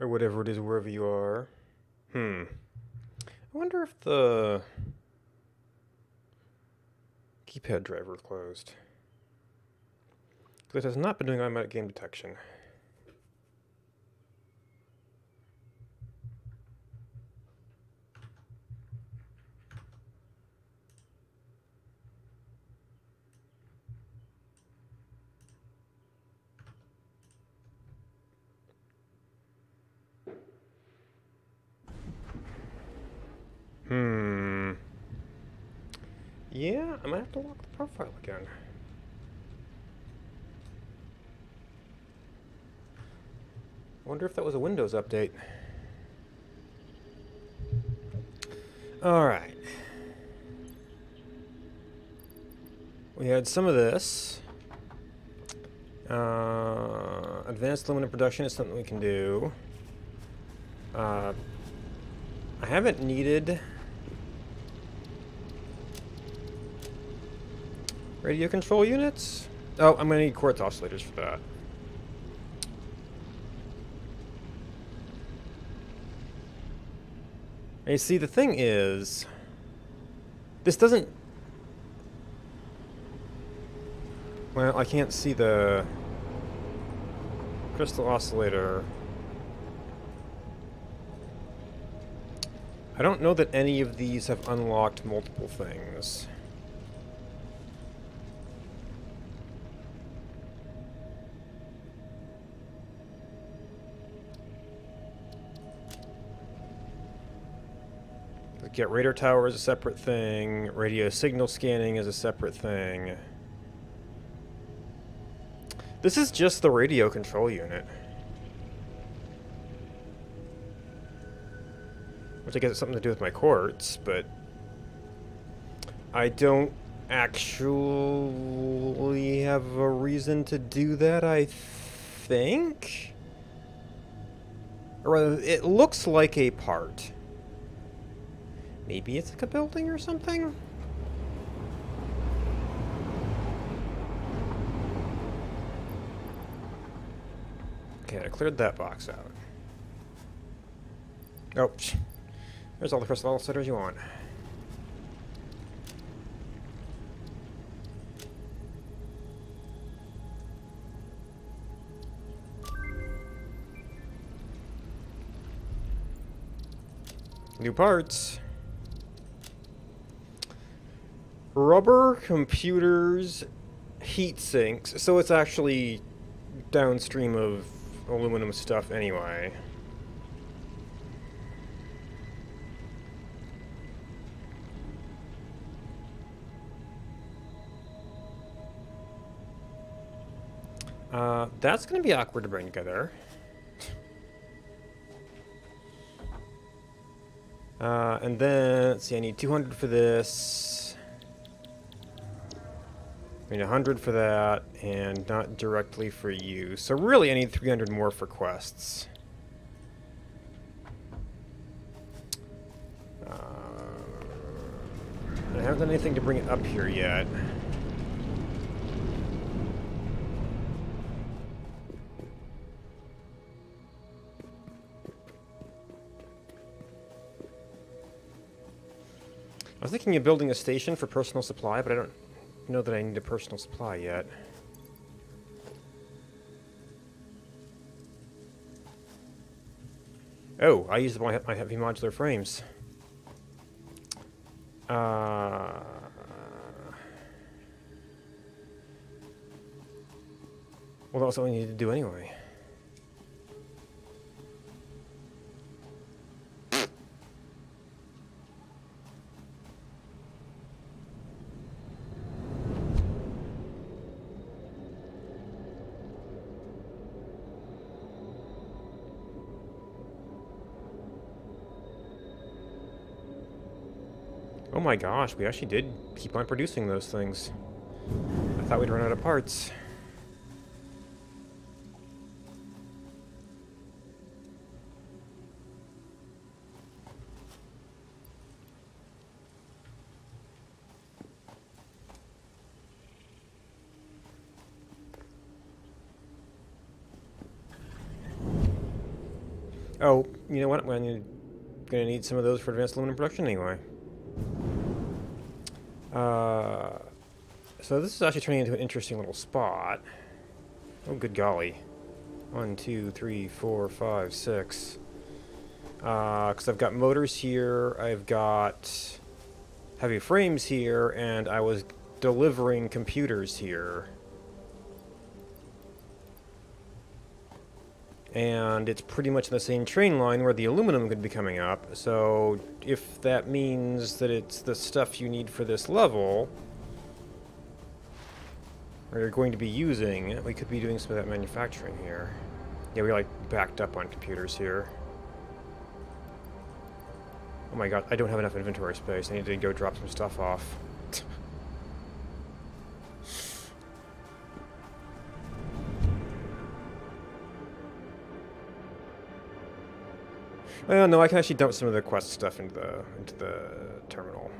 Or whatever it is, wherever you are. I wonder if the keypad driver is closed. Because it has not been doing automatic game detection. Yeah, I might have to lock the profile again. I wonder if that was a Windows update. Alright. We had some of this. Advanced limited production is something we can do. I haven't needed radio control units. Oh, I'm going to need quartz oscillators for that. And you see, the thing is, this doesn't... Well, I can't see the crystal oscillator. I don't know that any of these have unlocked multiple things. Get radar tower is a separate thing. Radio signal scanning is a separate thing. This is just the radio control unit. Which I guess has something to do with my quartz, but I don't actually have a reason to do that, I think? Or rather, it looks like a part. Maybe it's like a building or something? Okay, I cleared that box out. Oh, there's all the crystal oscillators you want. New parts. Rubber computers, heat sinks. So it's actually downstream of aluminum stuff anyway. That's going to be awkward to bring together. And then, let's see, I need 200 for this. I need 100 for that, and not directly for you. So really, I need 300 more for quests. I haven't done anything to bring it up here yet. I was thinking of building a station for personal supply, but I don't know that I need a personal supply yet. Oh, I used my heavy modular frames. Well, that's what I needed to do anyway. Oh my gosh, we actually did keep on producing those things. I thought we'd run out of parts. Oh, you know what? I'm gonna need some of those for advanced aluminum production anyway. Uh, so this is actually turning into an interesting little spot. Oh, good golly. 1, 2, 3, 4, 5, 6. Because I've got motors here, I've got heavy frames here, and I was delivering computers here. And it's pretty much the same train line where the aluminum could be coming up, so if that means that it's the stuff you need for this level, or you're going to be using, we could be doing some of that manufacturing here. Yeah, we're like backed up on computers here. Oh my god, I don't have enough inventory space. I need to go drop some stuff off. No, I can actually dump some of the quest stuff into the terminal.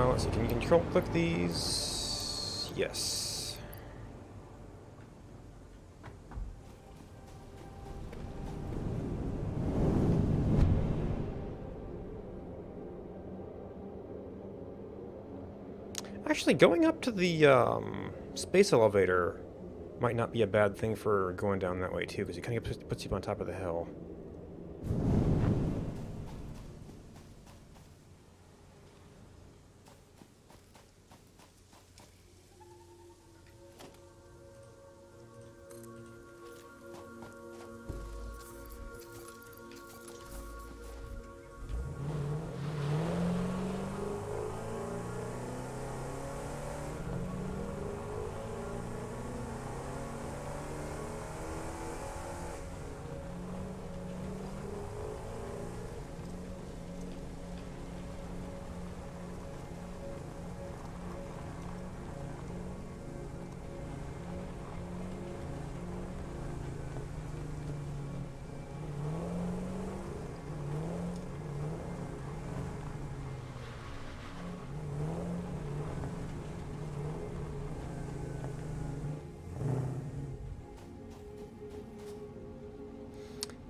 Let's see, can you control click these? Yes. Actually, going up to the space elevator might not be a bad thing for going down that way too, because it kind of puts you on top of the hill.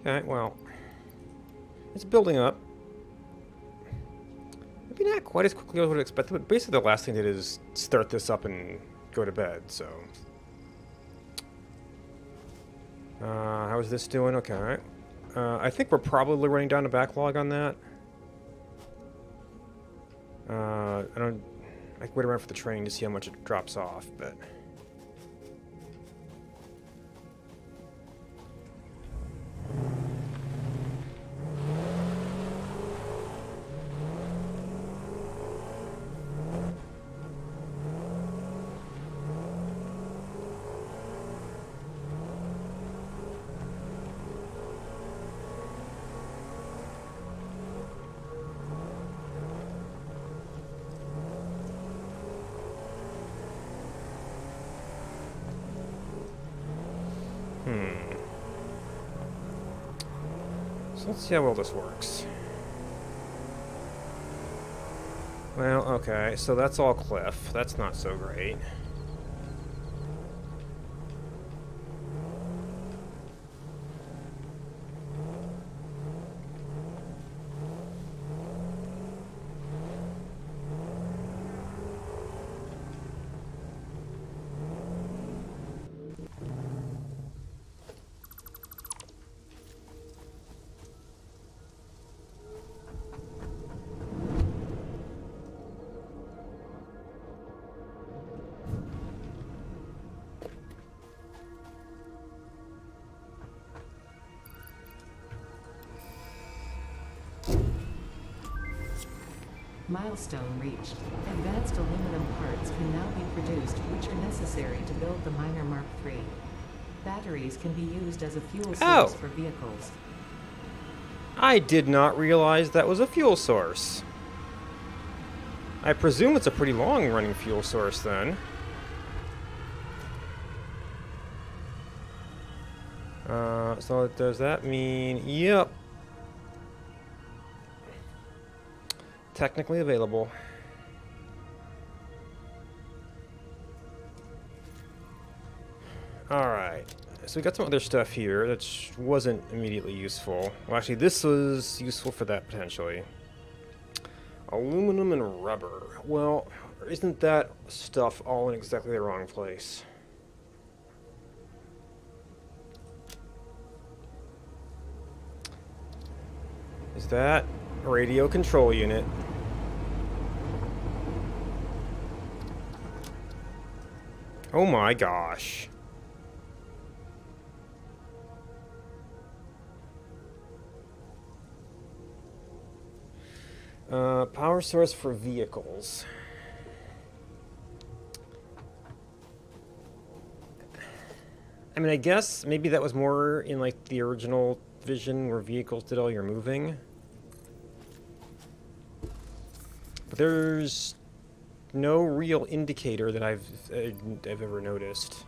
Okay, well, it's building up. Maybe not quite as quickly as I would have expected, but basically the last thing they did is start this up and go to bed, so. How is this doing? Okay. I think we're probably running down a backlog on that. I can wait around for the train to see how much it drops off, but. So let's see how well this works. Well, okay, so that's all cliff. That's not so great. Milestone reached. Advanced aluminum parts can now be produced, which are necessary to build the Miner Mark III. Batteries can be used as a fuel source for vehicles. I did not realize that was a fuel source. I presume it's a pretty long-running fuel source, then. So does that mean... Yep. Technically available. Alright. So we got some other stuff here that wasn't immediately useful. Well, actually, this was useful for that, potentially. Aluminum and rubber. Well, isn't that stuff all in exactly the wrong place? Is that a radio control unit? Oh my gosh. Power source for vehicles. I mean, I guess maybe that was more in like the original vision where vehicles did all your moving. But there's no real indicator that I've ever noticed.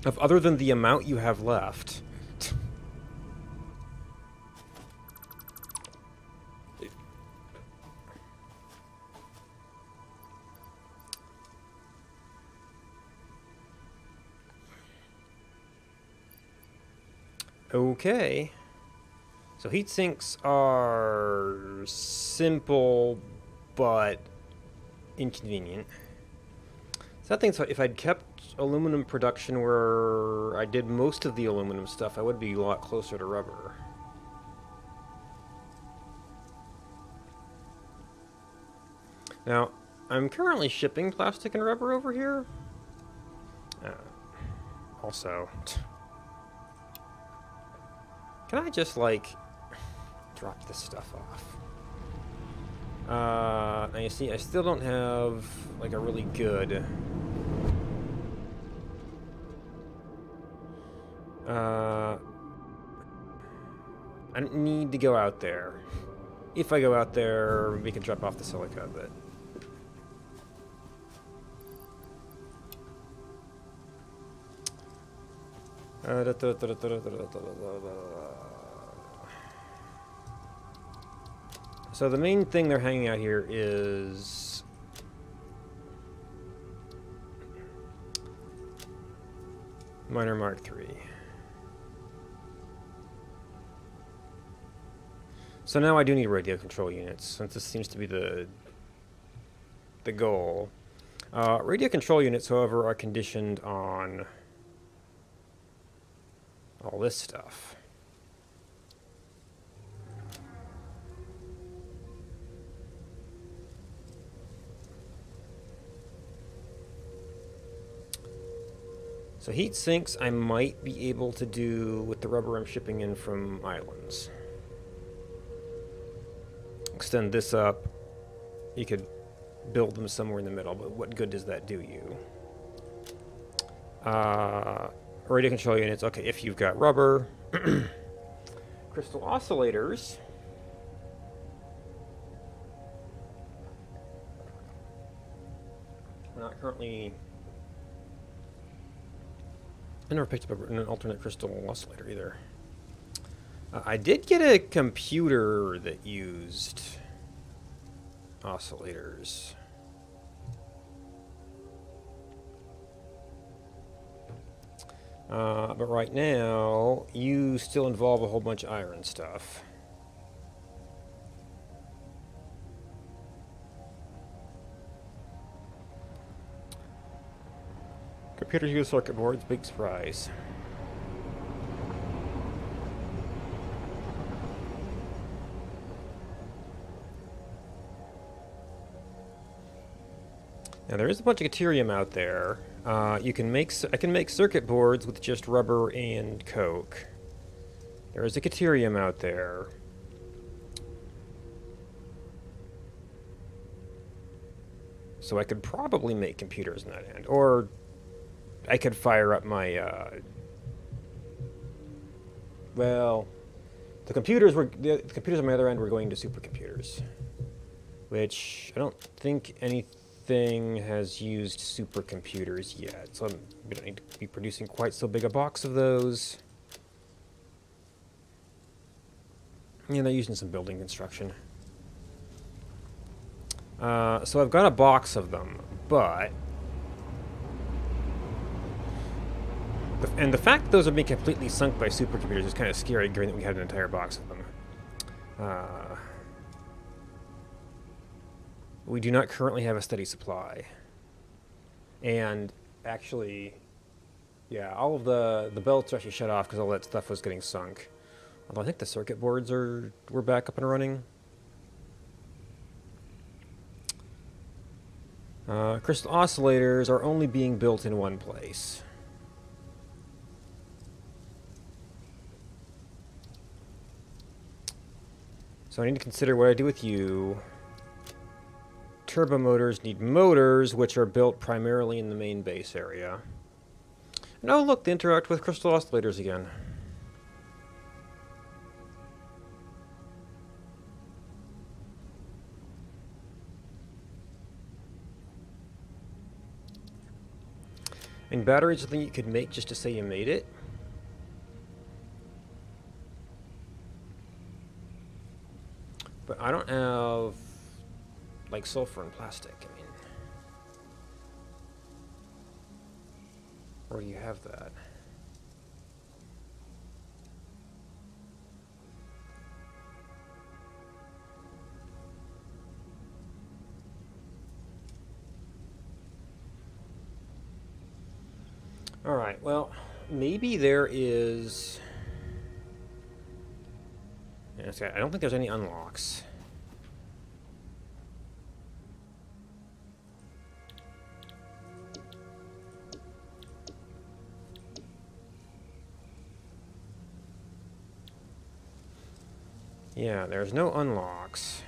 Of other than the amount you have left. Okay. So heat sinks are simple, but inconvenient. So I think if I'd kept aluminum production where I did most of the aluminum stuff, I would be a lot closer to rubber. Now, I'm currently shipping plastic and rubber over here. Also, can I just, like, drop this stuff off? Now you see, I still don't have, like, a really good... I don't need to go out there. If I go out there, we can drop off the silica, but... So the main thing they're hanging out here is Miner Mark III. So now I do need radio control units, since this seems to be the goal. Radio control units, however, are conditioned on all this stuff. So heat sinks I might be able to do with the rubber I'm shipping in from islands. Extend this up. You could build them somewhere in the middle, but what good does that do you? Radio control units, okay, if you've got rubber. Crystal oscillators. We're not currently... I never picked up an alternate crystal oscillator either. I did get a computer that used oscillators. But right now, you still involve a whole bunch of iron stuff. Computers use circuit boards, big surprise. Now there is a bunch of deuterium out there. I can make circuit boards with just rubber and coke. There is a Caterium out there. So I could probably make computers in that end. Or I could fire up my, well, the computers on my other end were going to supercomputers. Which I don't think anything has used supercomputers yet. So we don't need to be producing quite so big a box of those. Yeah, they're using some building construction. So I've got a box of them, but... And the fact that those are being completely sunk by supercomputers is kind of scary, given that we had an entire box of them. We do not currently have a steady supply. And actually, yeah, all of the belts are actually shut off because all that stuff was getting sunk. Although I think the circuit boards were back up and running. Crystal oscillators are only being built in one place. So I need to consider what I do with you. Turbo motors need motors, which are built primarily in the main base area. And oh look, they interact with crystal oscillators again. And batteries are something you could make just to say you made it. But I don't have, like, sulfur and plastic. I mean, where do you have that? All right, well, maybe there is... I don't think there's any unlocks. Yeah, there's no unlocks.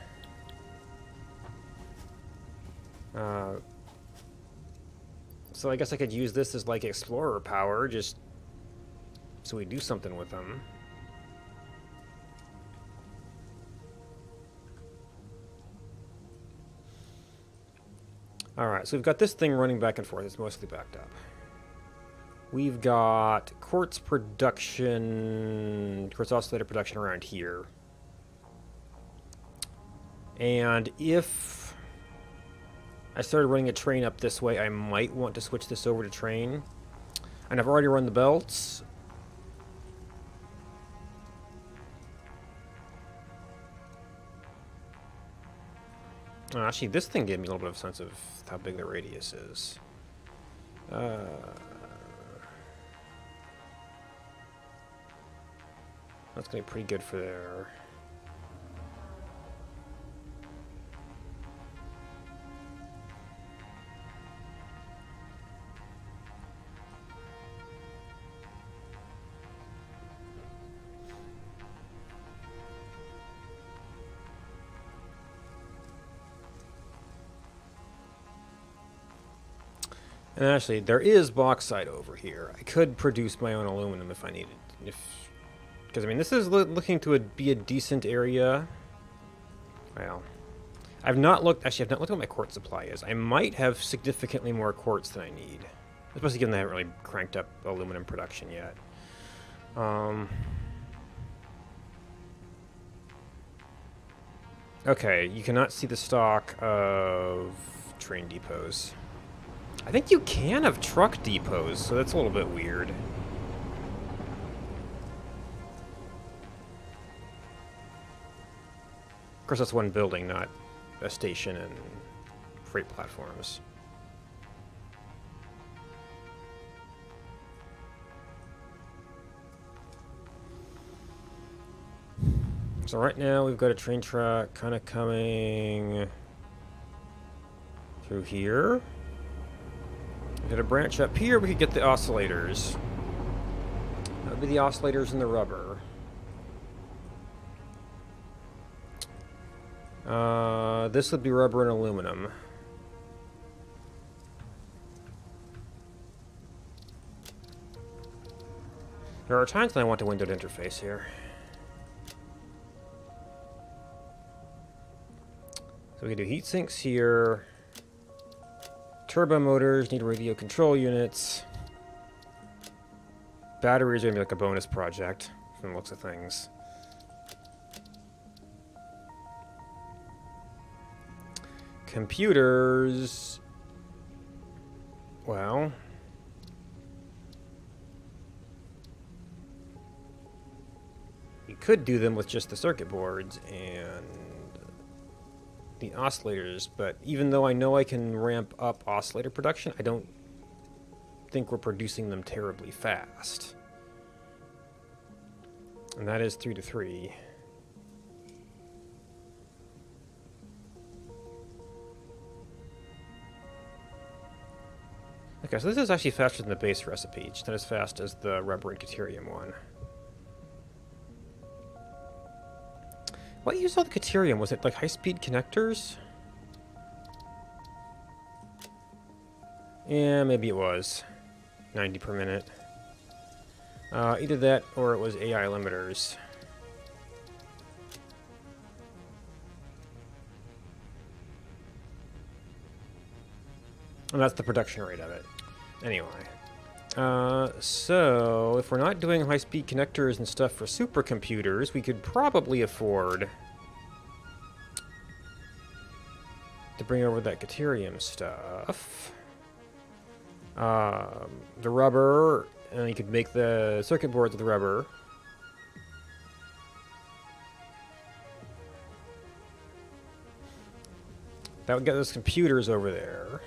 So I guess I could use this as like explorer power, just so we do something with them. Alright, so we've got this thing running back and forth. It's mostly backed up. We've got quartz production, quartz oscillator production around here. And if I started running a train up this way, I might want to switch this over to train. And I've already run the belts. Actually, this thing gave me a little bit of a sense of how big the radius is. That's going to be pretty good for there. And actually, there is bauxite over here. I could produce my own aluminum if I needed. Because, I mean, this is looking to be a decent area. Well, I've not looked... Actually, I've not looked at what my quartz supply is. I might have significantly more quartz than I need. Especially given I haven't really cranked up aluminum production yet. Okay, you cannot see the stock of train depots. I think you can have truck depots, so that's a little bit weird. Of course, that's one building, not a station and freight platforms. So right now, we've got a train track kind of coming through here. We got a branch up here, we could get the oscillators. That would be the oscillators and the rubber. This would be rubber and aluminum. There are times when I want a windowed interface here. So we can do heat sinks here. Turbo motors need radio control units. Batteries are going to be like a bonus project from the looks of things. Computers. Well, you could do them with just the circuit boards and the oscillators, but even though I know I can ramp up oscillator production, I don't think we're producing them terribly fast. And that is 3 to 3. Okay, so this is actually faster than the base recipe, just not as fast as the rubber and deuterium one. What used all the deuterium? Was it like high-speed connectors? Yeah, maybe it was. 90 per minute. Either that or it was AI limiters. And that's the production rate of it. Anyway. So, if we're not doing high-speed connectors and stuff for supercomputers, we could probably afford to bring over that deuterium stuff. The rubber, and you could make the circuit boards with the rubber. That would get those computers over there.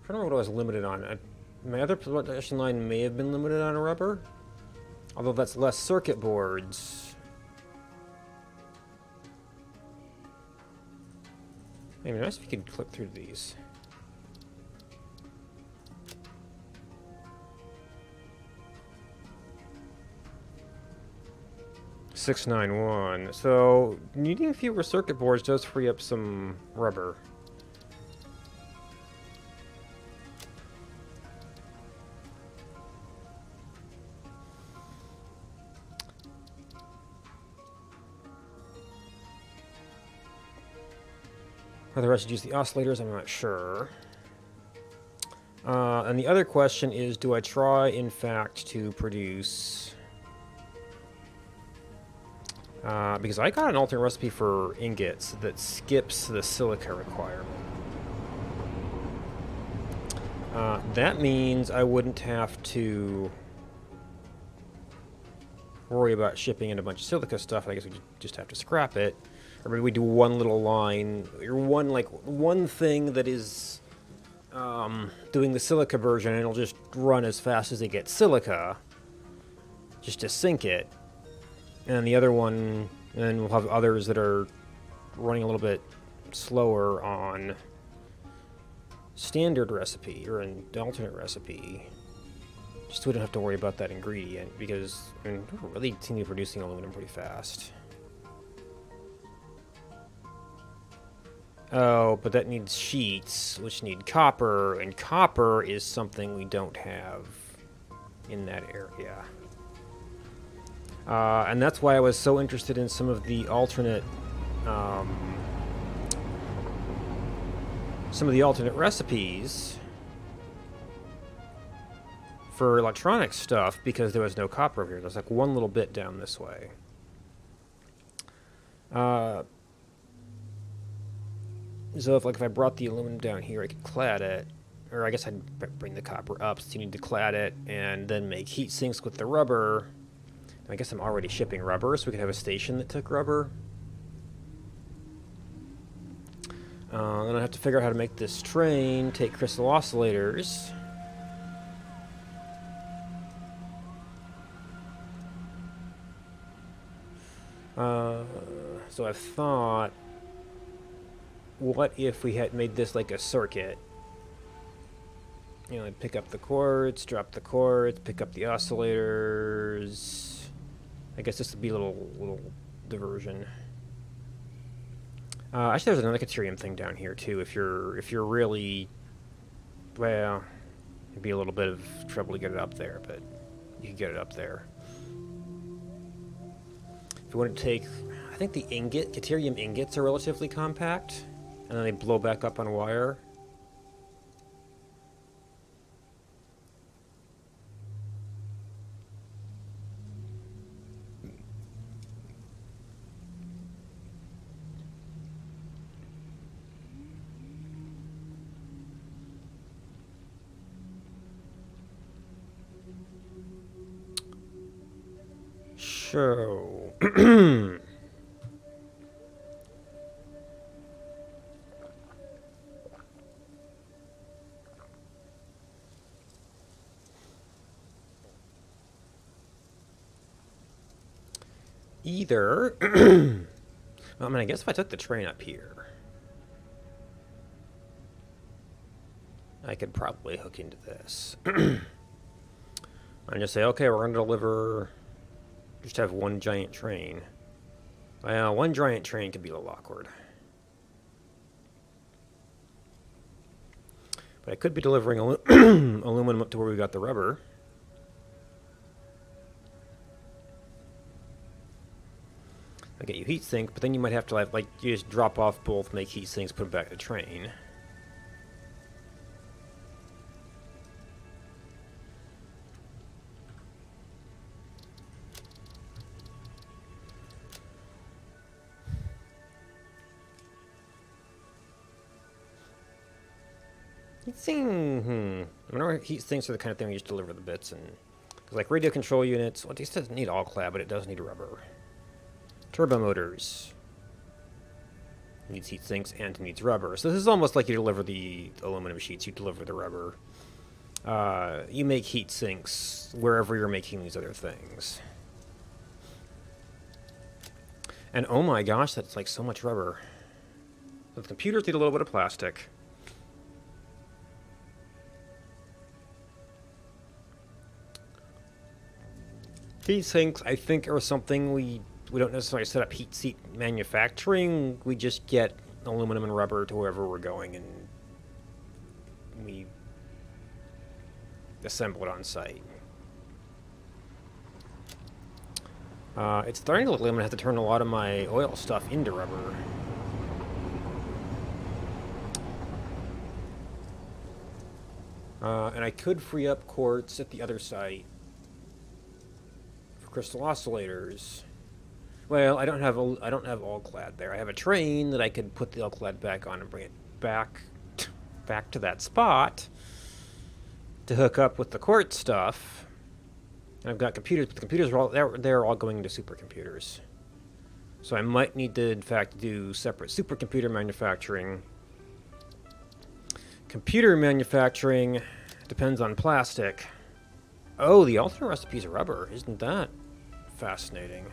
I don't know what I was limited on. My other production line may have been limited on a rubber, although that's less circuit boards. Maybe nice if you could click through these. $691. So needing fewer circuit boards does free up some rubber. Whether I should use the oscillators, I'm not sure. And the other question is, do I try, in fact, to produce... because I got an alternate recipe for ingots that skips the silica requirement. That means I wouldn't have to worry about shipping in a bunch of silica stuff. I guess we just have to scrap it. Or maybe we do one little line, or one thing that is doing the silica version, and it'll just run as fast as it gets silica, just to sync it. And the other one, and we'll have others that are running a little bit slower on standard recipe, or an alternate recipe. Just so we don't have to worry about that ingredient, because I mean, we're really seem to be producing aluminum pretty fast. Oh, but that needs sheets, which need copper, and copper is something we don't have in that area. And that's why I was so interested in some of the alternate, recipes for electronic stuff, because there was no copper over here. There's like one little bit down this way. So if I brought the aluminum down here, I could clad it, or I guess I'd bring the copper up, so you need to clad it, and then make heat sinks with the rubber. I guess I'm already shipping rubber, so we could have a station that took rubber. Then I have to figure out how to make this train take crystal oscillators. So I've thought, what if we had made this like a circuit, you know, pick up the quartz, drop the quartz, pick up the oscillators. I guess this would be a little diversion. Actually, there's another Caterium thing down here too. If you're really, well, it'd be a little bit of trouble to get it up there, but you can get it up there. If you want to take, I think the Caterium ingots are relatively compact, and then they blow back up on wire. So, either, I mean, I guess if I took the train up here, I could probably hook into this. And just say, okay, we're going to deliver, just have one giant train. Well, one giant train could be a little awkward. But I could be delivering aluminum up to where we got the rubber. I get you heat sink, but then you might have to, like, you just drop off both, make heat sinks, put them back in the train. Heat sink, I wonder heat sinks are the kind of thing we just deliver the bits in. Because, like, radio control units, well, this doesn't need all clad, but it does need rubber. Turbo motors needs heat sinks and needs rubber. So this is almost like you deliver the aluminum sheets, you deliver the rubber. You make heat sinks wherever you're making these other things. And oh my gosh, that's like so much rubber. The computers need a little bit of plastic. Heat sinks, I think, are something we don't necessarily set up heat seat manufacturing. We just get aluminum and rubber to wherever we're going, and we assemble it on site. It's starting to look like I'm going to have to turn a lot of my oil stuff into rubber. And I could free up quartz at the other site for crystal oscillators. Well, I don't have all clad there. I have a train that I could put the all clad back on and bring it back to that spot to hook up with the quartz stuff. And I've got computers, but the computers are all they're all going into supercomputers. So I might need to, in fact, do separate supercomputer manufacturing. Computer manufacturing depends on plastic. Oh, the alternate recipes are rubber. Isn't that fascinating?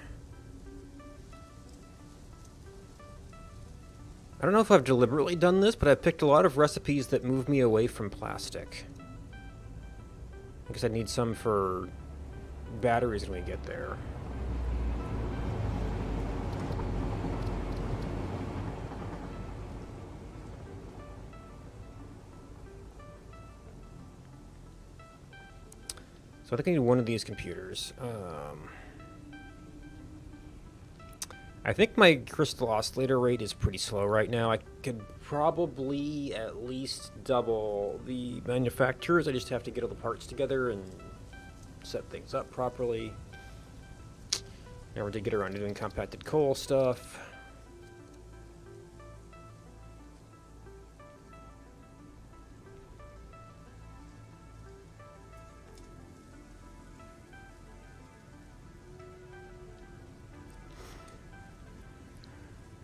I don't know if I've deliberately done this, but I've picked a lot of recipes that move me away from plastic. Because I need some for batteries when we get there. So I think I need one of these computers. I think my crystal oscillator rate is pretty slow right now. I could probably at least double the manufacturers. I just have to get all the parts together and set things up properly. Never did get around to doing compacted coal stuff.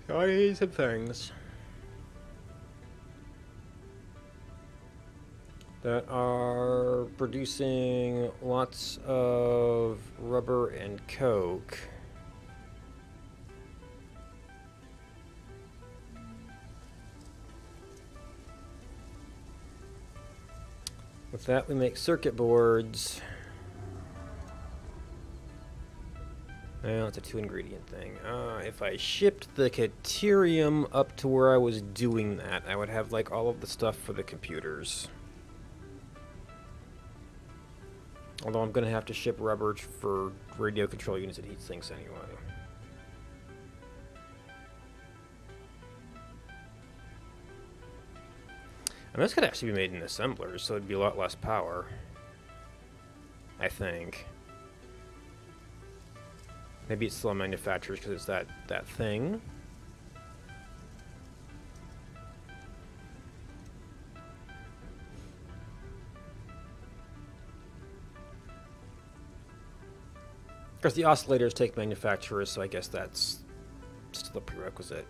I need some things that are producing lots of rubber and coke. With that, we make circuit boards. Well, it's a 2-ingredient thing. If I shipped the Caterium up to where I was doing that, I would have, like, all of the stuff for the computers. Although I'm going to have to ship rubber for radio control units and heat sinks anyway. And this could actually be made in assemblers, so it'd be a lot less power. I think. Maybe it's still in manufacturers because it's that thing. Of course, the oscillators take manufacturers, so I guess that's still a prerequisite.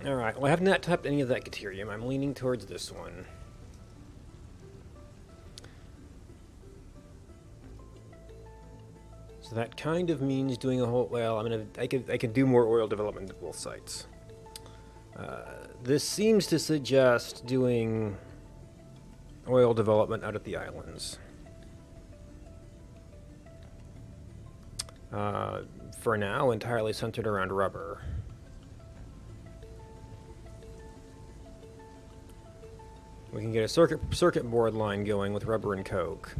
Alright, well I have not tapped any of that Caterium. I'm leaning towards this one. So that kind of means doing a whole, well, I can do more oil development at both sites. This seems to suggest doing oil development out at the islands. For now, entirely centered around rubber. We can get a circuit board line going with rubber and coke.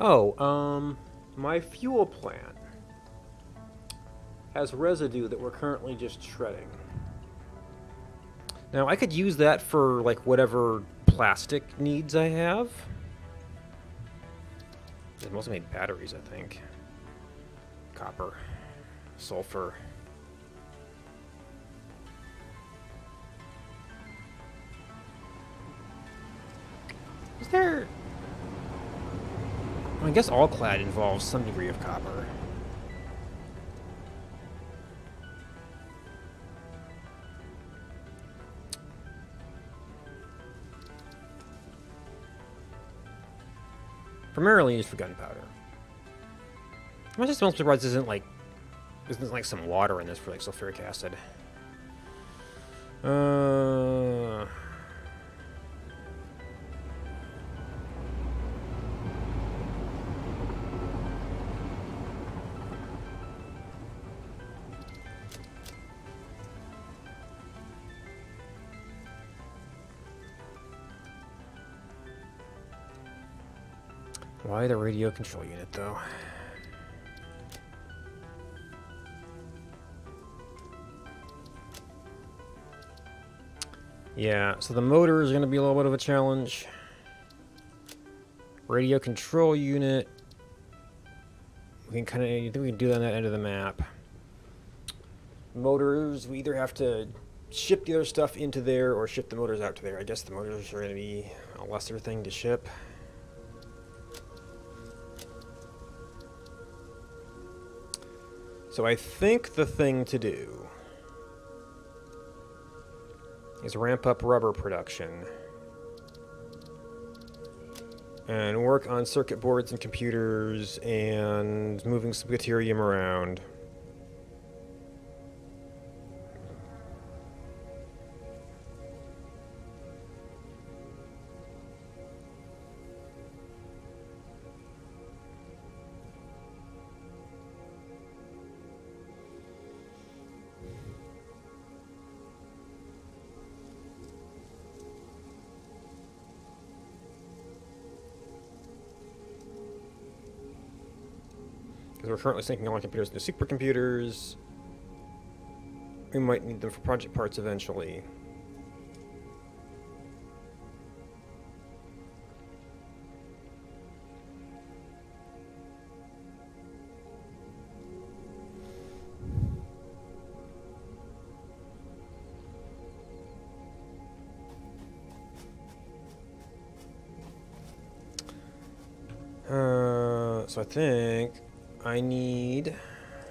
Oh, my fuel plant has residue that we're currently just shredding. Now, I could use that for, like, whatever plastic needs I have. It's mostly made batteries, I think. Copper. Sulfur. Is there... I guess all clad involves some degree of copper. Primarily used for gunpowder. I'm just most surprised isn't like some water in this for like sulfuric acid. Why the radio control unit, though? Yeah, so the motor is going to be a little bit of a challenge. Radio control unit. We can I think we can do that on that end of the map. Motors, we either have to ship the other stuff into there or ship the motors out to there. I guess the motors are going to be a lesser thing to ship. So I think the thing to do is ramp up rubber production and work on circuit boards and computers and moving some Caterium around. Because we're currently syncing all our computers into supercomputers. We might need them for project parts eventually. So I think I need...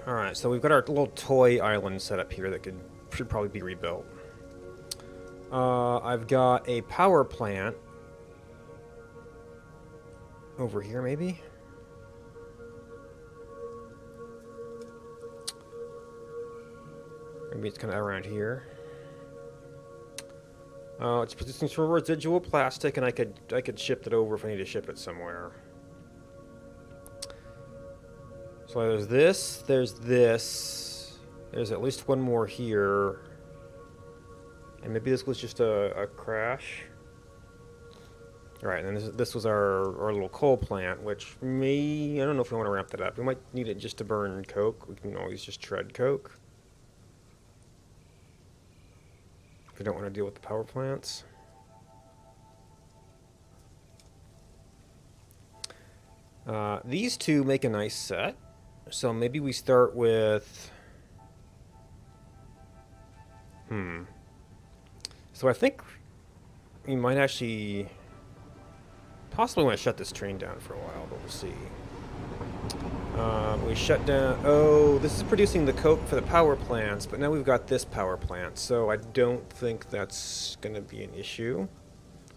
Alright, so we've got our little toy island set up here that should probably be rebuilt. I've got a power plant over here, maybe? Maybe it's kind of around here. It's producing some residual plastic, and I could ship it over if I need to ship it somewhere. So there's this, there's at least one more here. And maybe this was just a crash. Alright, and then this was our little coal plant, which I don't know if we want to ramp that up. We might need it just to burn coke. We can always just shred coke. If we don't want to deal with the power plants. These two make a nice set. So maybe we start with... So I think we might actually possibly want to shut this train down for a while, but we'll see. We shut down... Oh, this is producing the coke for the power plants, but now we've got this power plant, so I don't think that's going to be an issue.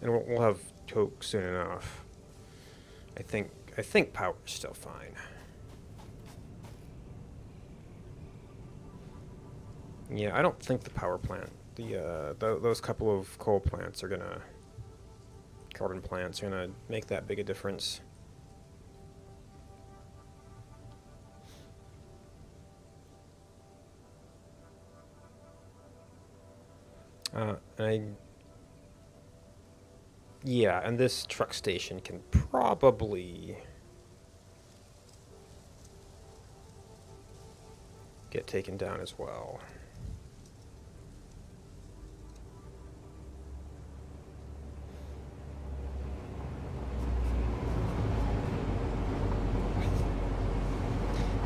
And we'll have coke soon enough. I think power's still fine. Yeah, I don't think the power plant, those couple of coal plants are gonna, carbon plants are gonna make that big a difference. Yeah, and this truck station can probably get taken down as well.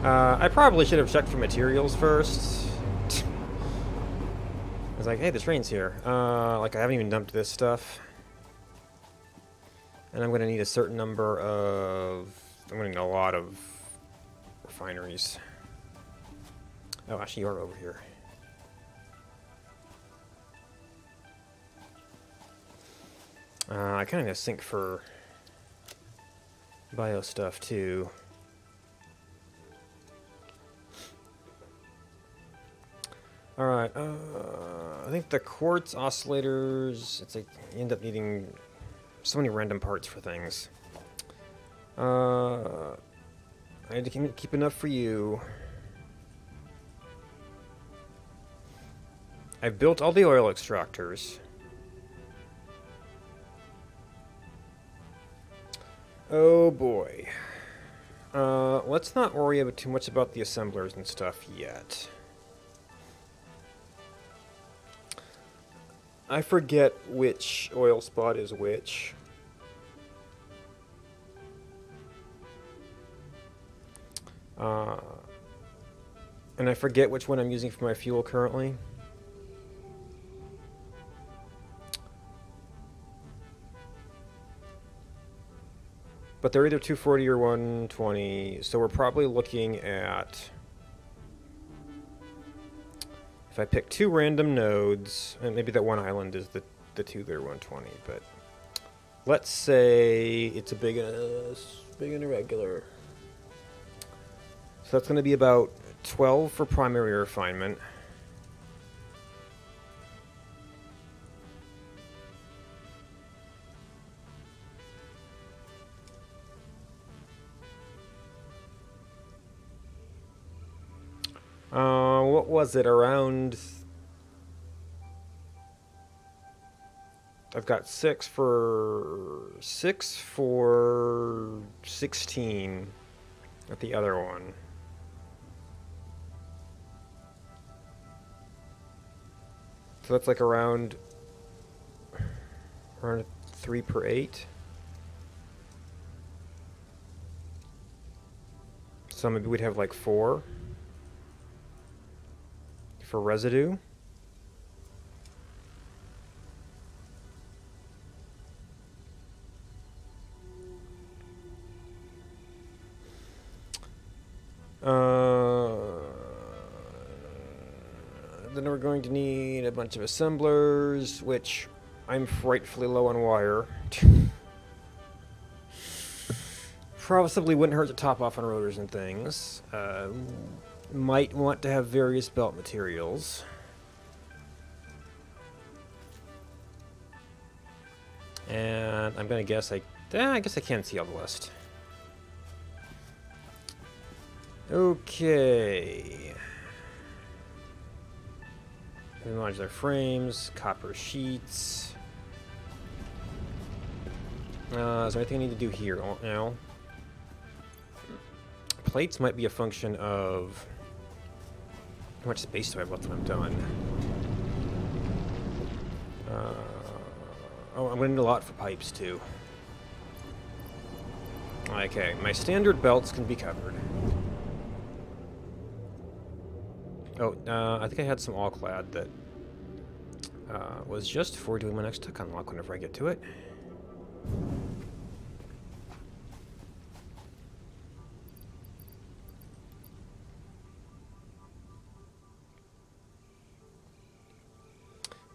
I probably should have checked for materials first. I was like, hey, the train's here. Like, I haven't even dumped this stuff. And I'm going to need a certain number of... I'm going to need a lot of refineries. Oh, actually, you're over here. I kind of need a sink for bio stuff, too. Alright, I think the quartz oscillators, it's like you end up needing so many random parts for things. I had to keep enough for you. I've built all the oil extractors. Oh boy. Let's not worry too much about the assemblers and stuff yet. I forget which oil spot is which. And I forget which one I'm using for my fuel currently. But they're either 240 or 120, so we're probably looking at... If I pick two random nodes, and maybe that one island is the two that are 120, but let's say it's a big and irregular. So that's going to be about 12 for primary refinement. What was it, around... I've got 6 for 16 at the other one. So that's like around 3 per 8. So maybe we'd have like 4 for residue. then we're going to need a bunch of assemblers, which I'm frightfully low on wire. Probably wouldn't hurt to top off on rotors and things. Might want to have various belt materials. And I'm gonna guess I guess I can see all the list. Okay. Modular frames, copper sheets. Is there anything I need to do here now? Plates might be a function of how much space do I have left when I'm done. Oh, I'm going to need a lot for pipes, too. Okay, my standard belts can be covered. Oh, I think I had some all-clad that was just for doing my next tech unlock whenever I get to it.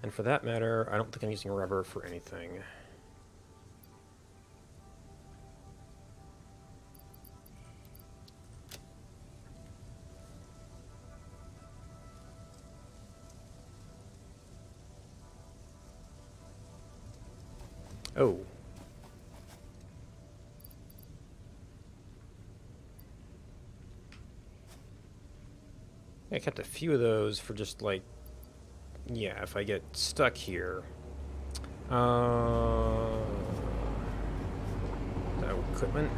And for that matter, I don't think I'm using rubber for anything. Oh. I kept a few of those for just like, yeah, if I get stuck here. Equipment.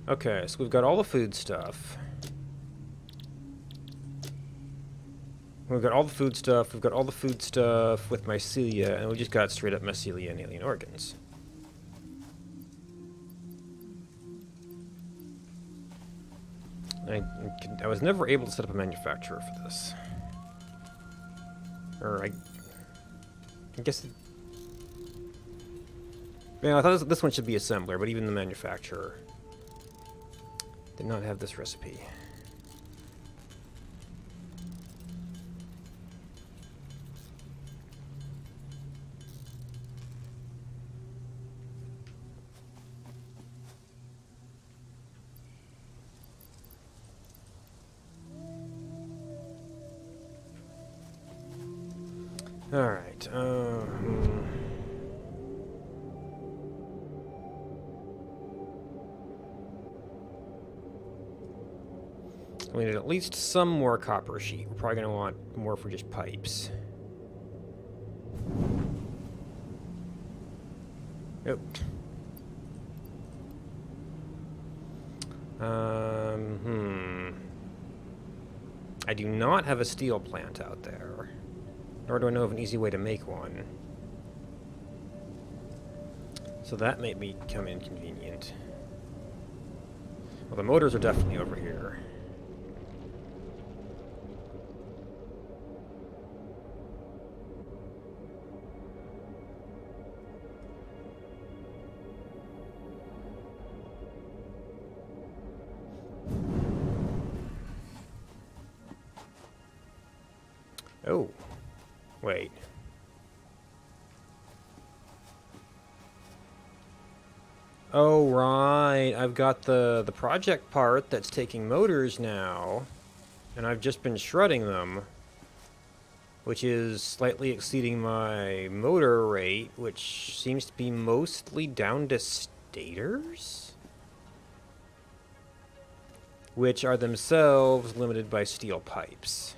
Okay, so we've got all the food stuff. We've got all the food stuff, we've got all the food stuff with mycelia, and we just got straight up mycelia and alien organs. I was never able to set up a manufacturer for this. Or I guess... Yeah, I thought this one should be assembler, but even the manufacturer did not have this recipe. Alright, we need at least some more copper sheet. We're probably going to want more for just pipes. Oh. I do not have a steel plant out there. Nor do I know of an easy way to make one. So that may become inconvenient. Well, the motors are definitely over here. Oh. Wait. Oh, right. I've got the project part that's taking motors now, and I've just been shredding them, which is slightly exceeding my motor rate, which seems to be mostly down to stators, which are themselves limited by steel pipes.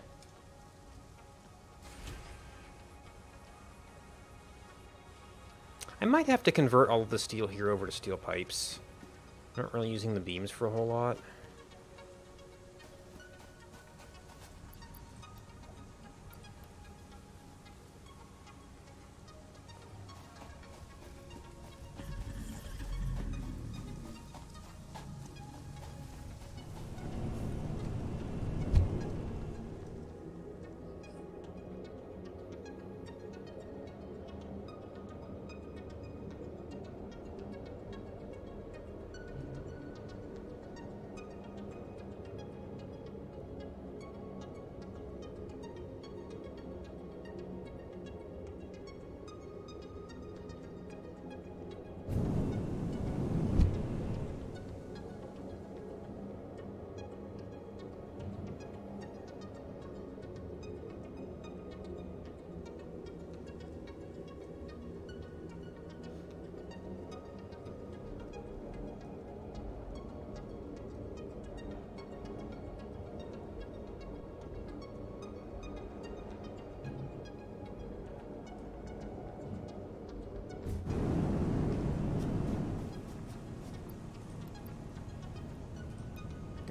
I might have to convert all of the steel here over to steel pipes. I'm not really using the beams for a whole lot.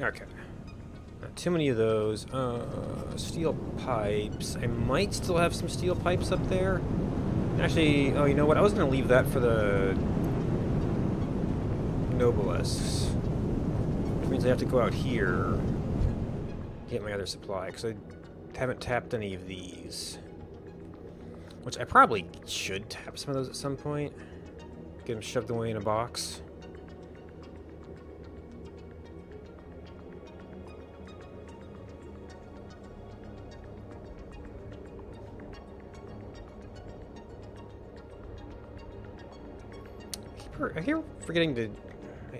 Okay. Not too many of those. Steel pipes. I might still have some steel pipes up there. Actually, oh, you know what? I was going to leave that for the Nobilisks. Which means I have to go out here to get my other supply, because I haven't tapped any of these. Which I probably should tap some of those at some point. Get them shoved away in a box. I keep forgetting to...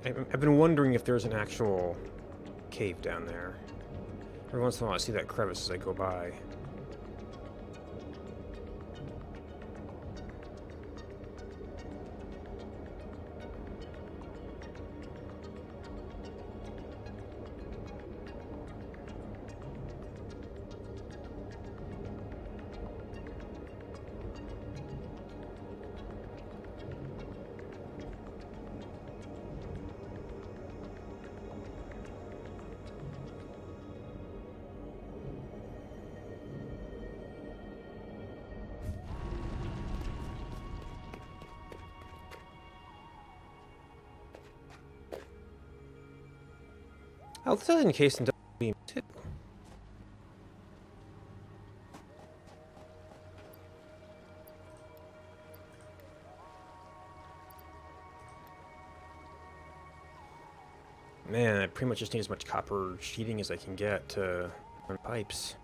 I've been wondering if there's an actual cave down there. Every once in a while I see that crevice as I go by. Oh, this is encased in beam too. Man, I pretty much just need as much copper sheeting as I can get to run pipes.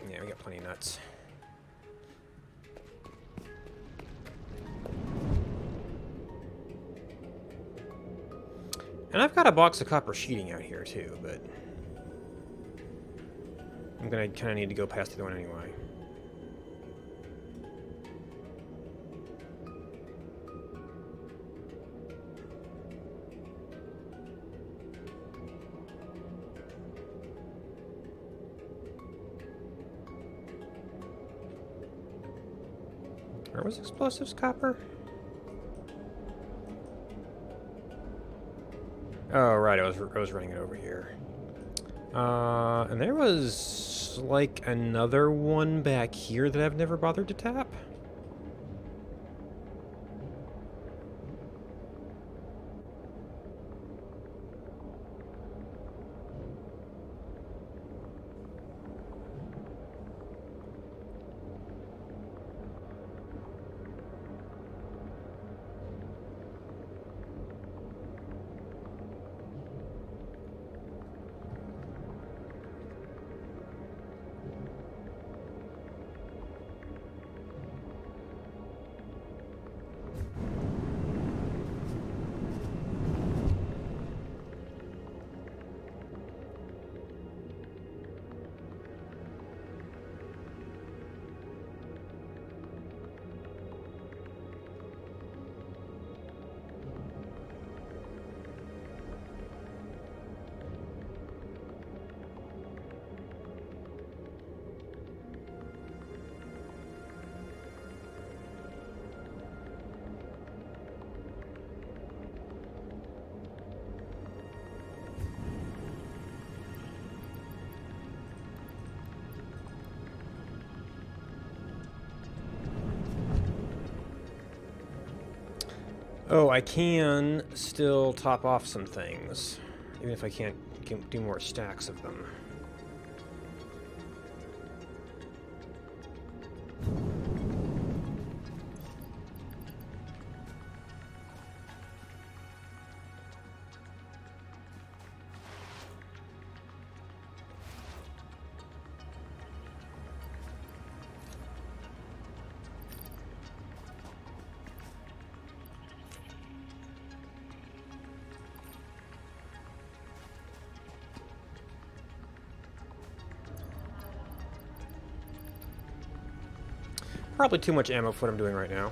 Yeah, we got plenty of nuts. And I've got a box of copper sheeting out here too, but I'm gonna kind of need to go past the other one anyway. Where was explosives copper? Oh, right, I was running it over here. And there was like another one back here that I've never bothered to tap. Oh, I can still top off some things, even if I can't do more stacks of them. Probably too much ammo for what I'm doing right now.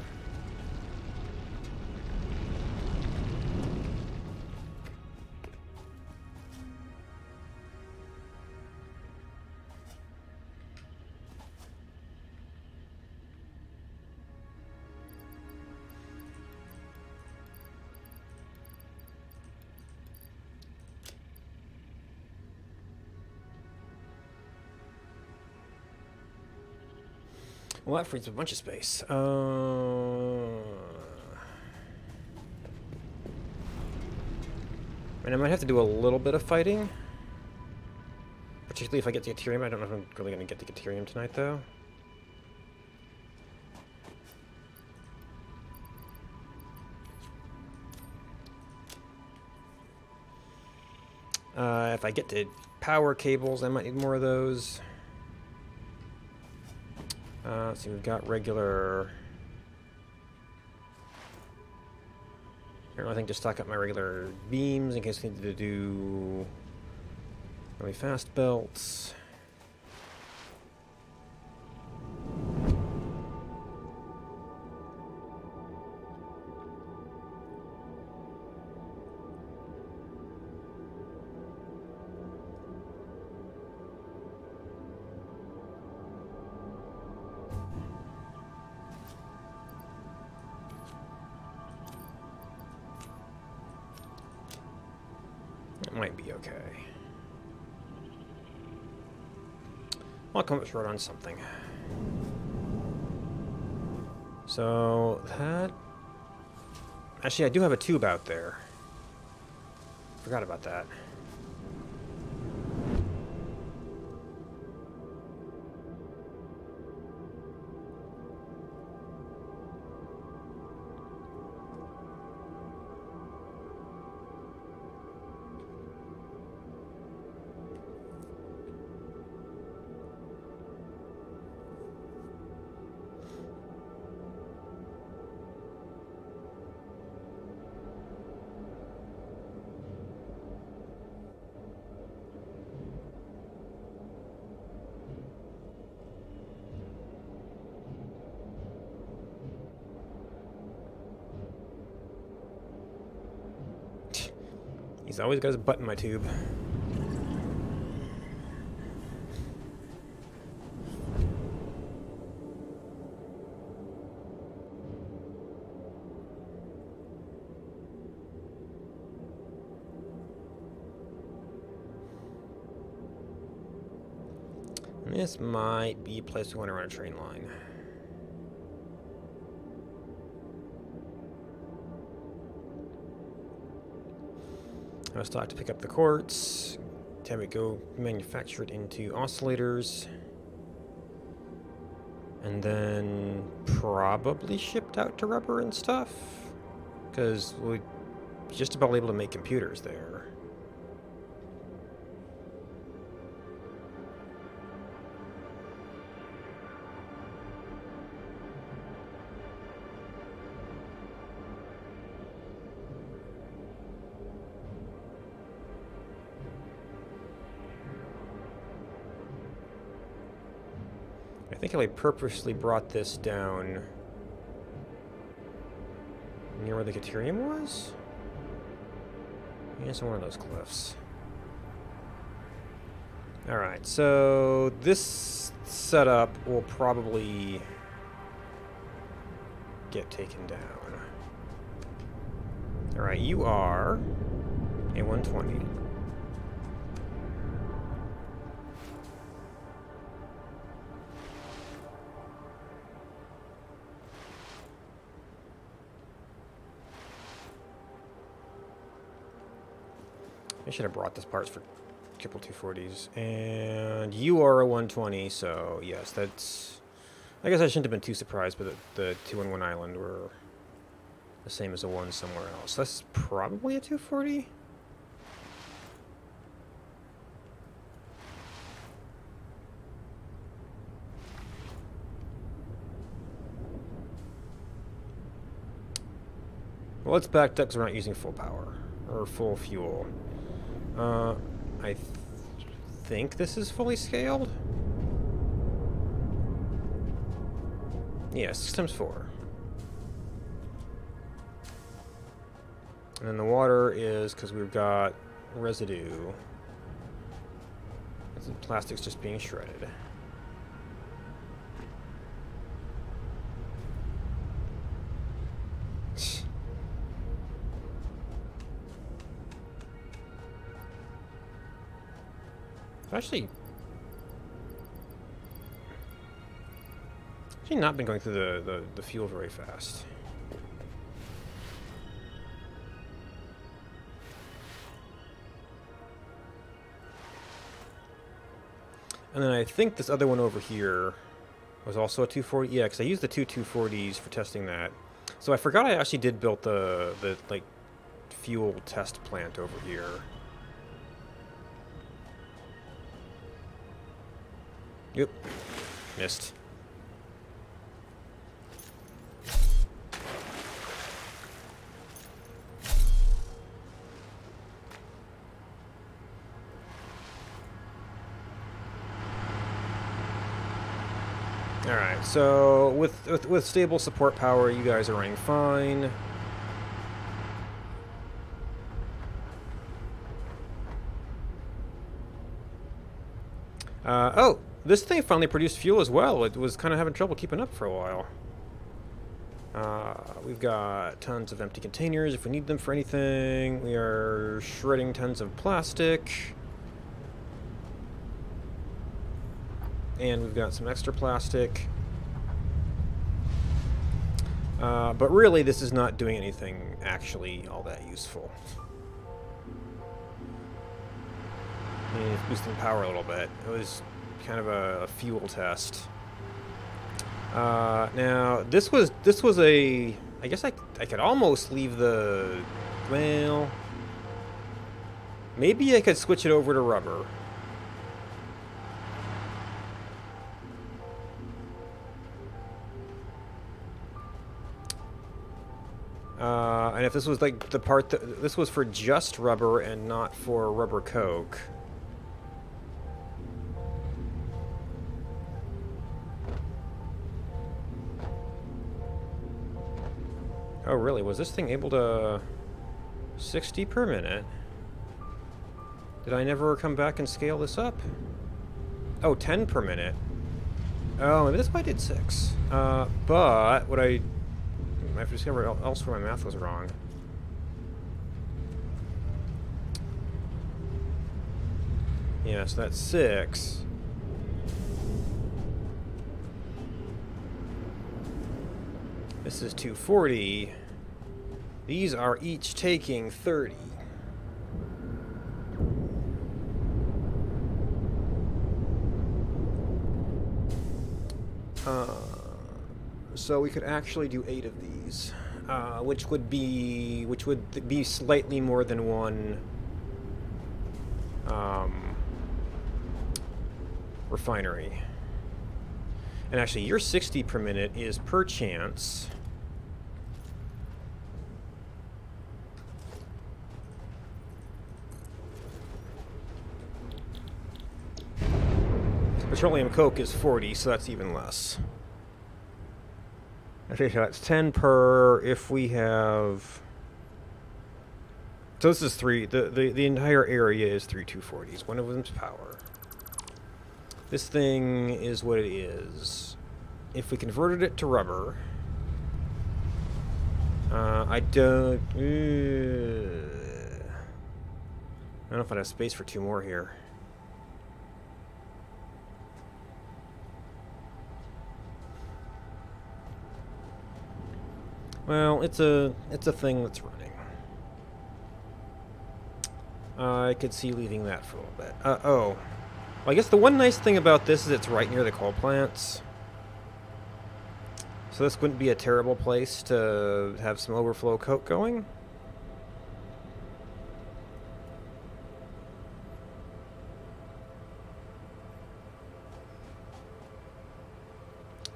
Well, that frees up a bunch of space. And I might have to do a little bit of fighting. Particularly if I get the Ethereum. I don't know if I'm really going to get the Ethereum tonight, though. If I get to power cables, I might need more of those. Let's see, we've got regular... I think just stock up my regular beams in case I need to do really fast belts. It might be okay. I'll come up short on something. So that... Actually, I do have a tube out there. Forgot about that. He's always got his butt in my tube. And this might be a place we want to run a train line. I was thought to pick up the quartz, have it go manufactured into oscillators, and then probably shipped out to rubber and stuff, because we're just about able to make computers there. I think I purposely brought this down near where the Caterium was? Yeah, it's on one of those cliffs. Alright, so this setup will probably get taken down. Alright, you are a 120. I should have brought this parts for triple 240s. And you are a 120, so yes, that's... I guess I shouldn't have been too surprised, but the 2-on-1 island were the same as a 1 somewhere else. That's probably a 240? Well, let's back up because we're not using full power, or full fuel. I think this is fully scaled? Yeah, 6 times 4. And then the water is, because we've got residue. The plastic's just being shredded. Actually, Actually not been going through the fuel very fast. And then I think this other one over here was also a 240. Yeah, because I used the two 240s for testing that. So I forgot I actually did build the like fuel test plant over here. Yep, missed. Alright, so with stable support power, you guys are running fine. Oh, this thing finally produced fuel as well. It was kind of having trouble keeping up for a while. We've got tons of empty containers if we need them for anything. We are shredding tons of plastic. And we've got some extra plastic. But really, this is not doing anything actually all that useful. It's boosting power a little bit. It was kind of a fuel test. Now, this was a... I guess I could almost leave the... Well... Maybe I could switch it over to rubber. And if this was like the part that this was for just rubber and not for rubber coke. Oh, really? Was this thing able to 60 per minute? Did I never come back and scale this up? Oh, 10 per minute. Oh, maybe that's why I did 6. But what I have to discover else where my math was wrong. Yeah, so that's 6. This is 240. These are each taking 30. So we could actually do 8 of these, which would be slightly more than one refinery. And actually, your 60 per minute is per chance. Petroleum coke is 40, so that's even less. Okay, so that's 10 per if we have... So this is 3, the entire area is 3 240s. One of them's power. This thing is what it is. If we converted it to rubber... I don't... I don't know if I have space for 2 more here. Well, it's a thing that's running. I could see leaving that for a little bit. Oh. Well, I guess the one nice thing about this is it's right near the coal plants. So this wouldn't be a terrible place to have some overflow coke going.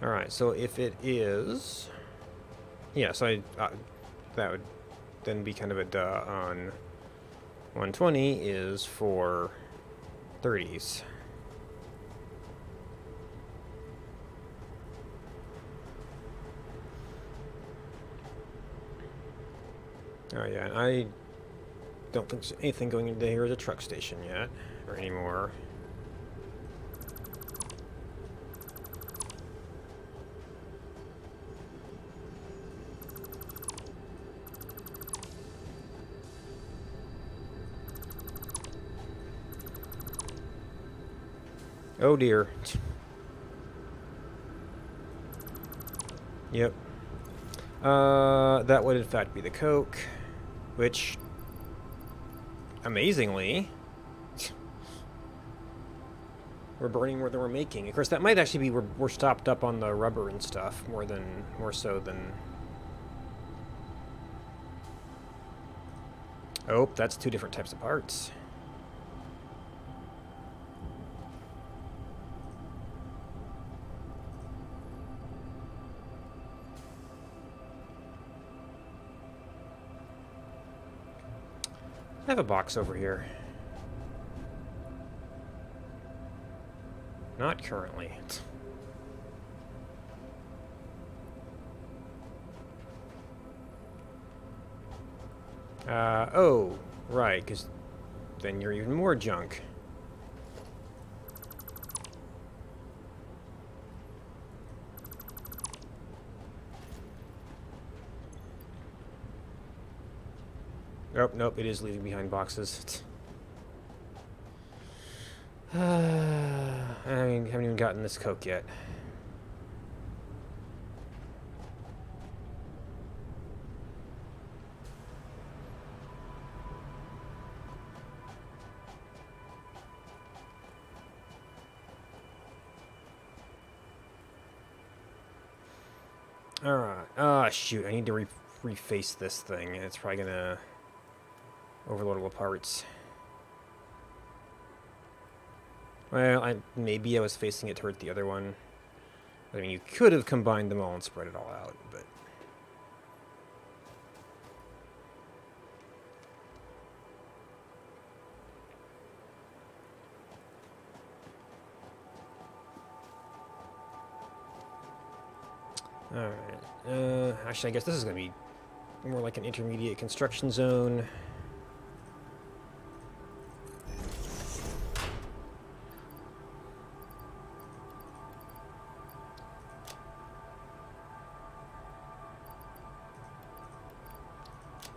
Alright, so if it is... Yeah, so that would then be kind of a duh on 120 is for 30s. Oh yeah, and I don't think there's anything going into here as a truck station yet, or anymore. Oh dear. Yep. That would in fact be the Coke, which, amazingly, we're burning more than we're making. Of course, that might actually be we're stopped up on the rubber and stuff more so than. Oh, that's two different types of parts. I have a box over here. Not currently. Oh, right, because then you're even more junk. Oh, nope, it is leaving behind boxes. I haven't even gotten this Coke yet. Alright. Ah, shoot. I need to reface this thing. It's probably gonna overload all the parts. Well, maybe I was facing it toward the other one. I mean, you could have combined them all and spread it all out, but... Alright. Actually, I guess this is going to be more like an intermediate construction zone.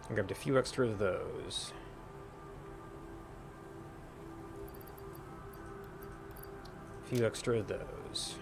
I grabbed a few extra of those. A few extra of those.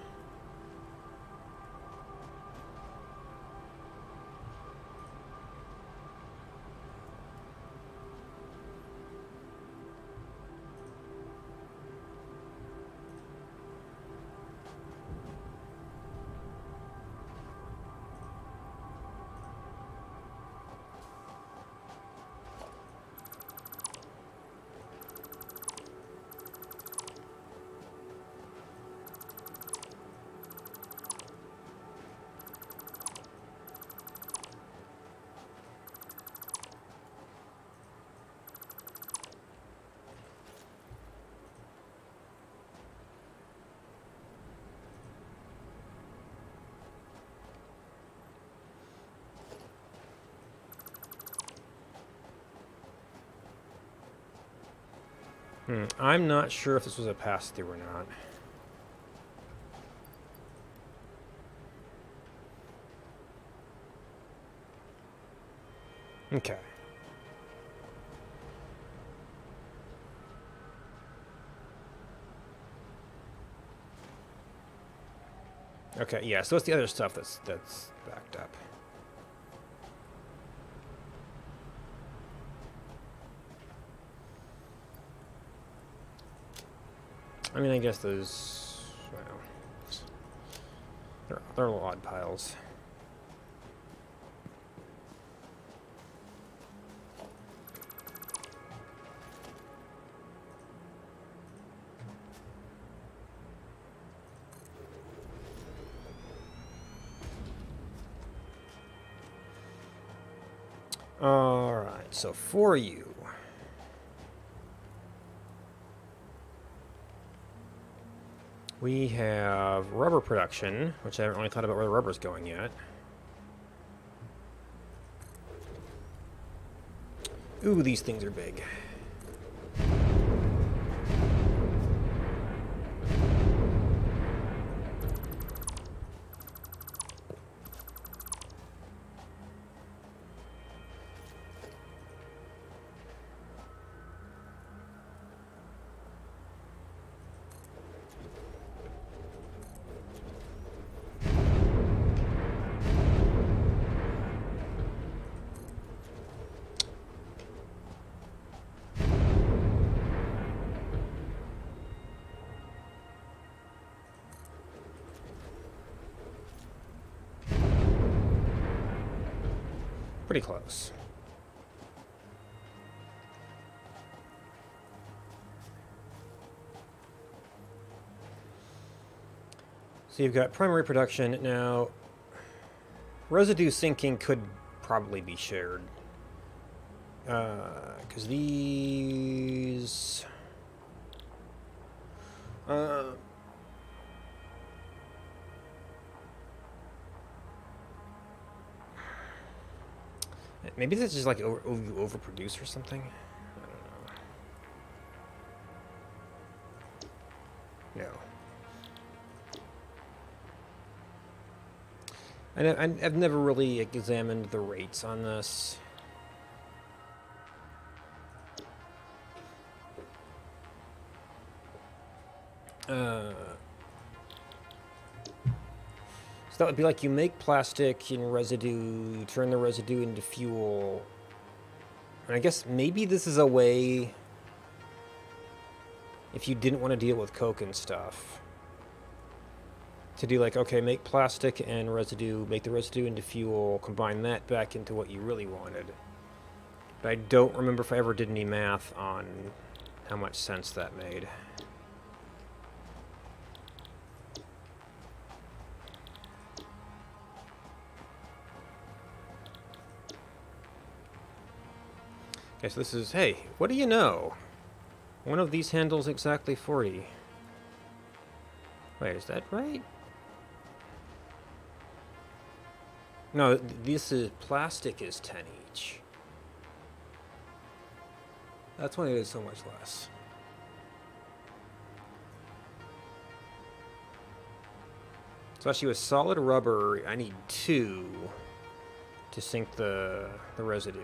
I'm not sure if this was a pass-through or not. Okay. Okay, yeah, so it's the other stuff that's backed up. I mean, I guess those, well, they're little odd piles. All right, so for you, we have rubber production, which I haven't really thought about where the rubber's going yet. Ooh, these things are big. Pretty close. So you've got primary production. Now, residue sinking could probably be shared. Because these... maybe this is like overproduce or something. I don't know. No. I've never really examined the rates on this. So that would be like you make plastic in residue, turn the residue into fuel. And I guess maybe this is a way, if you didn't want to deal with coke and stuff, to do like, okay, make plastic and residue, make the residue into fuel, combine that back into what you really wanted. But I don't remember if I ever did any math on how much sense that made. Okay, so this is, hey, what do you know? One of these handles exactly 40. Wait, is that right? No, this is, plastic is 10 each. That's why it is so much less. So actually with solid rubber, I need 2 to sink the residue.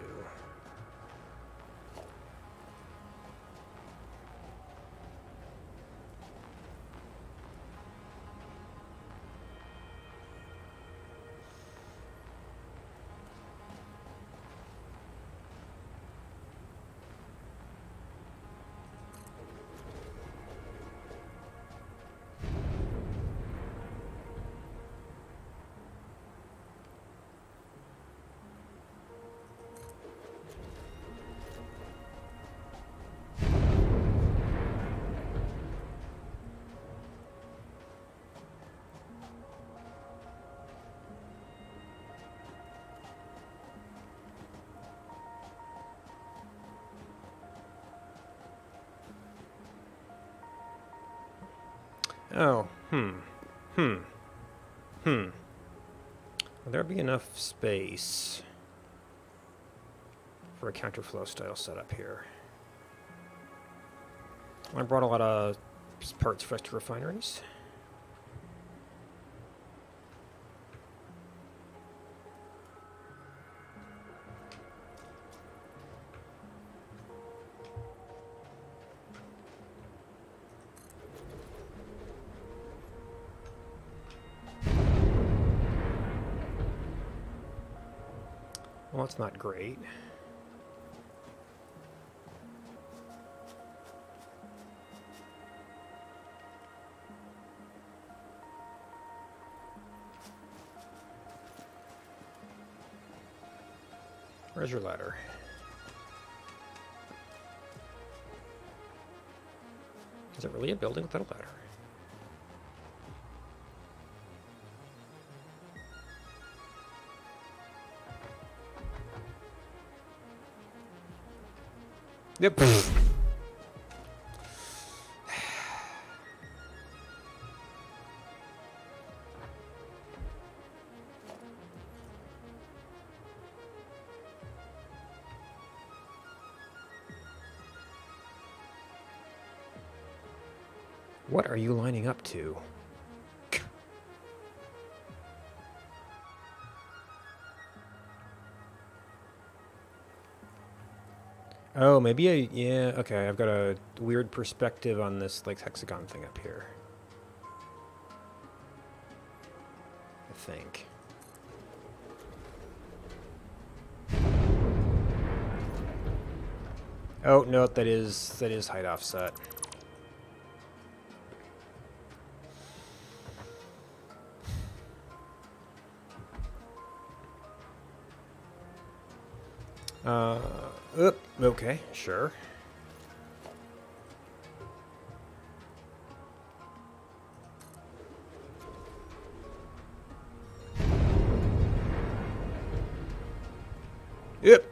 Oh, Will there be enough space for a counterflow style setup here? I brought a lot of parts fresh to refineries. Well, that's not great. Where's your ladder? Is it really a building without a ladder? Yep. What are you lining up to? Oh, maybe yeah, okay, I've got a weird perspective on this, like, hexagon thing up here. I think. Oh, no, that is height offset. Okay, sure. Yep.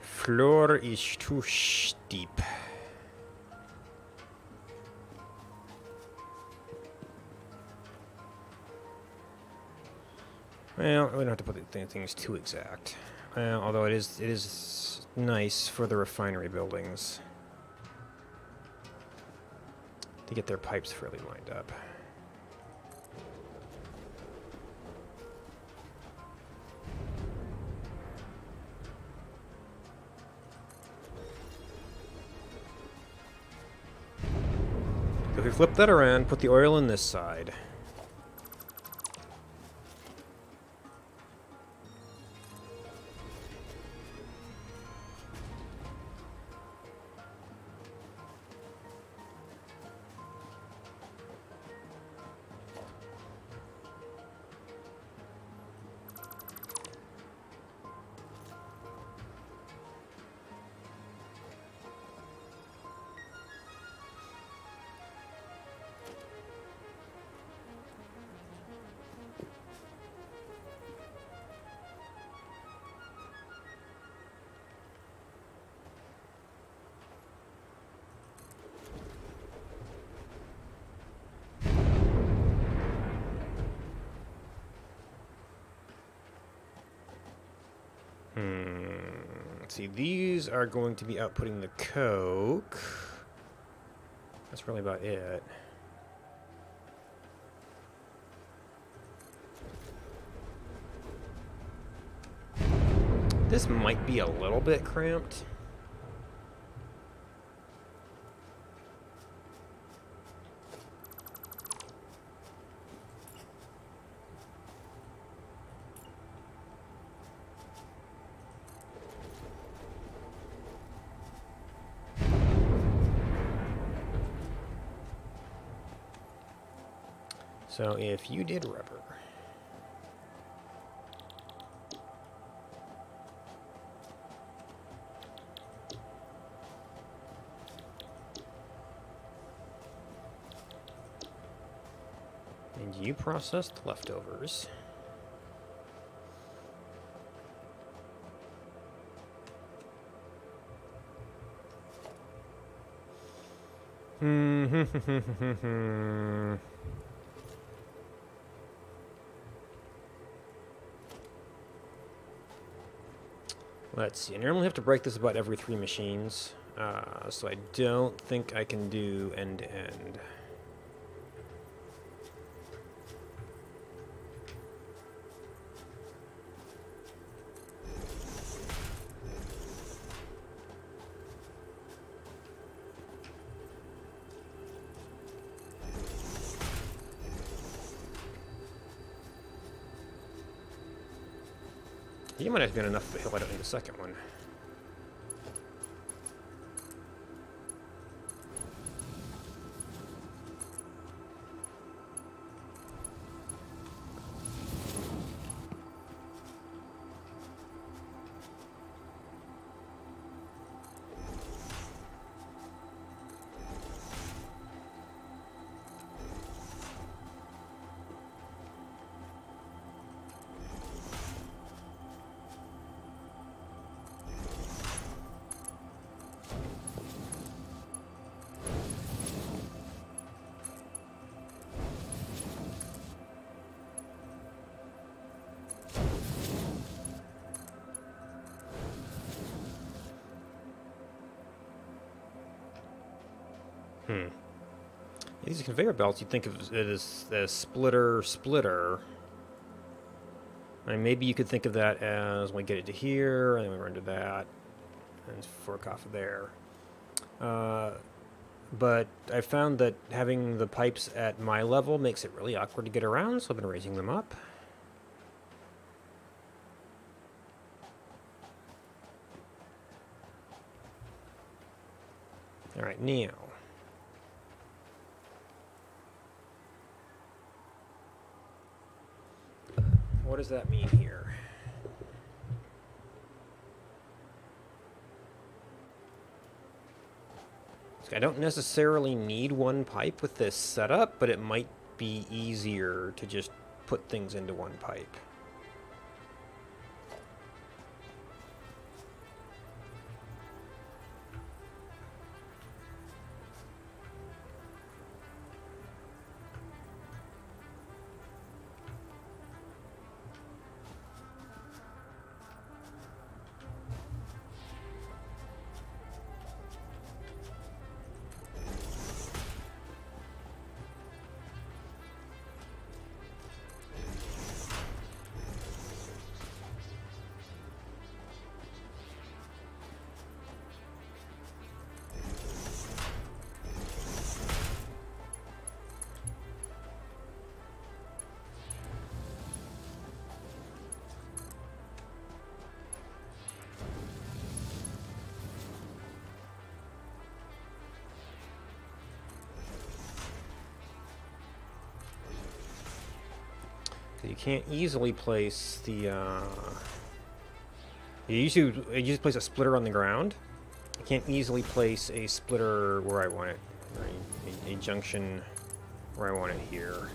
Floor is too steep. Well, we don't have to put the things too exact. Although it is nice for the refinery buildings to get their pipes fairly lined up. So if we flip that around, put the oil in this side. Let's see, these are going to be outputting the coke. That's really about it. This might be a little bit cramped. So if you did rubber, and you processed leftovers, let's see. I normally have to break this about every 3 machines, so I don't think I can do end to end. You might have been enough of a hill. I don't need a second one. These conveyor belts, you'd think of it as splitter. And maybe you could think of that as we get it to here, and then we run to that, and fork off of there. But I found that having the pipes at my level makes it really awkward to get around, so I've been raising them up. All right, now. does that mean here? I don't necessarily need one pipe with this setup, but it might be easier to just put things into one pipe. You can't easily place the, you usually place a splitter on the ground. I can't easily place a splitter where I want it, or a junction where I want it here.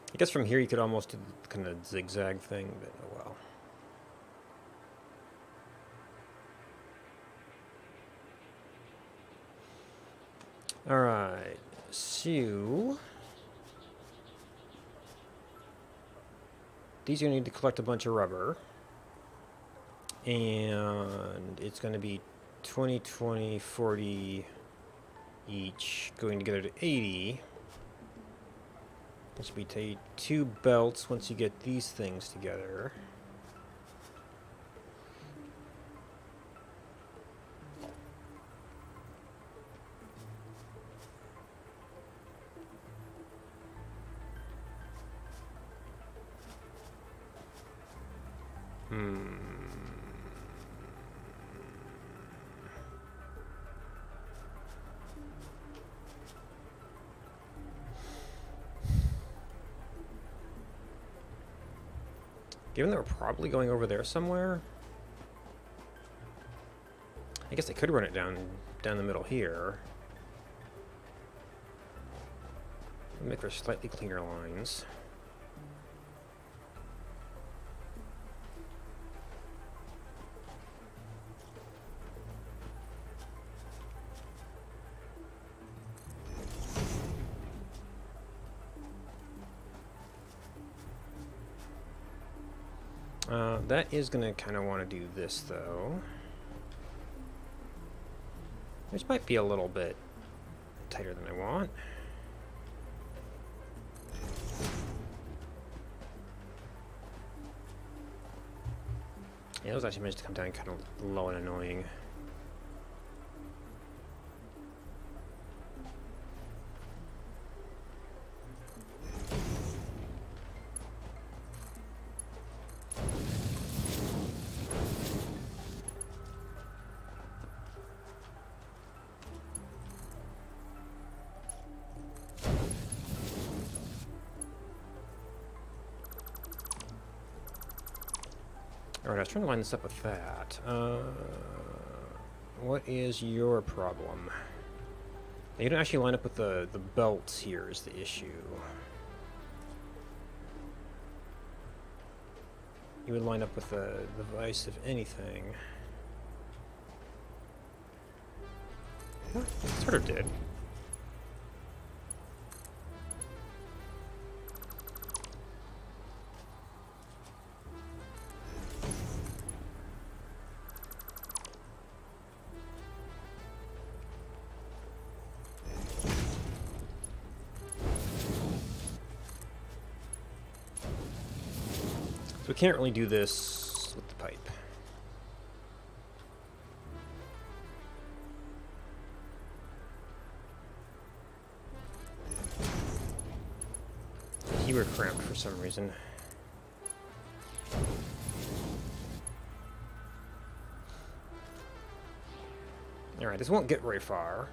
I guess from here you could almost do the kind of zigzag thing, but oh well. Alright, so these are going to need to collect a bunch of rubber. And it's going to be 20, 20, 40 each, going together to 80. This will be two belts once you get these things together. Given that we're probably going over there somewhere, I guess I could run it down the middle here. Make for slightly cleaner lines. That is going to kind of want to do this, though. This might be a little bit tighter than I want. Yeah, those actually managed to come down kind of low and annoying. Alright, I was trying to line this up with that. What is your problem? You don't actually line up with the belts here is the issue. You would line up with the vice if anything. Well, it sort of did. So we can't really do this with the pipe. You were cramped for some reason. Alright, this won't get very far.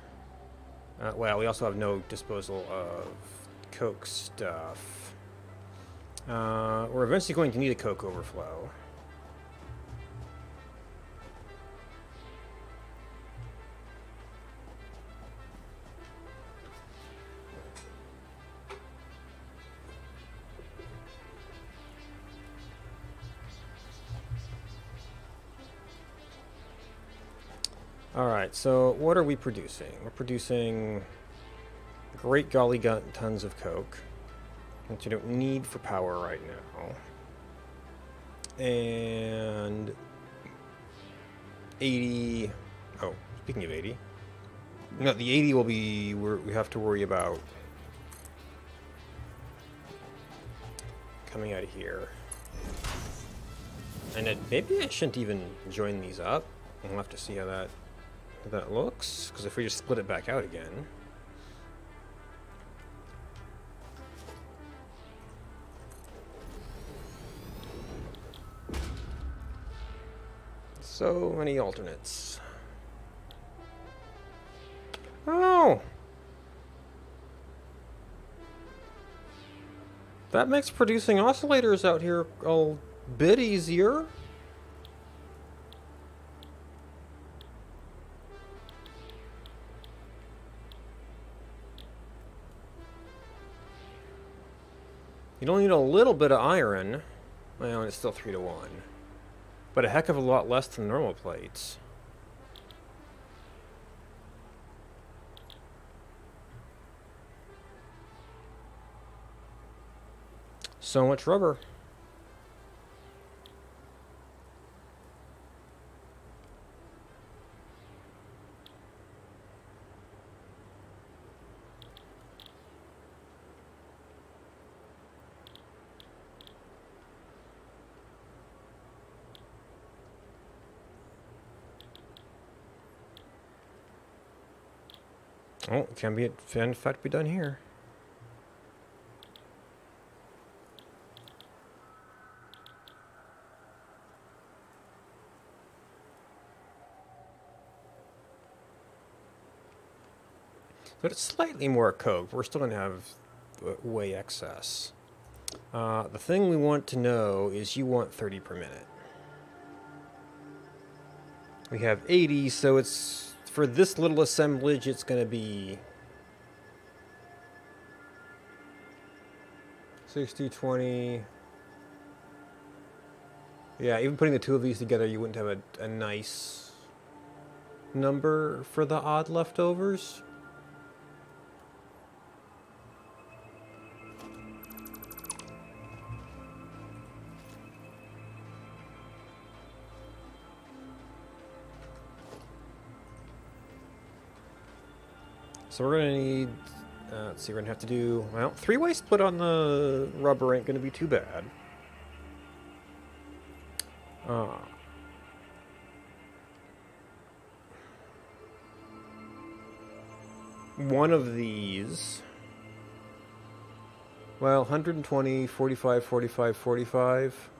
Well, we also have no disposal of coke stuff. We're eventually going to need a coke overflow. Alright, so what are we producing? We're producing great golly tons of coke, which we don't need for power right now. And 80... Oh, speaking of 80... No, the 80 will be... we have to worry about coming out of here. And maybe I shouldn't even join these up. We'll have to see how that looks, because if we just split it back out again... So many alternates. Oh! That makes producing oscillators out here a bit easier. You don't need a little bit of iron. Well, it's still 3 to 1. But a heck of a lot less than normal plates. So much rubber. Oh, it can be, in fact, be done here. But it's slightly more coke. We're still going to have way excess. The thing we want to know is you want 30 per minute. We have 80, so it's... For this little assemblage, it's going to be 60, 20. Yeah, even putting the two of these together, you wouldn't have a nice number for the odd leftovers. So we're going to need, let's see, we're going to have to do, well, 3-way split on the rubber ain't going to be too bad. One of these, well, 120, 45, 45, 45.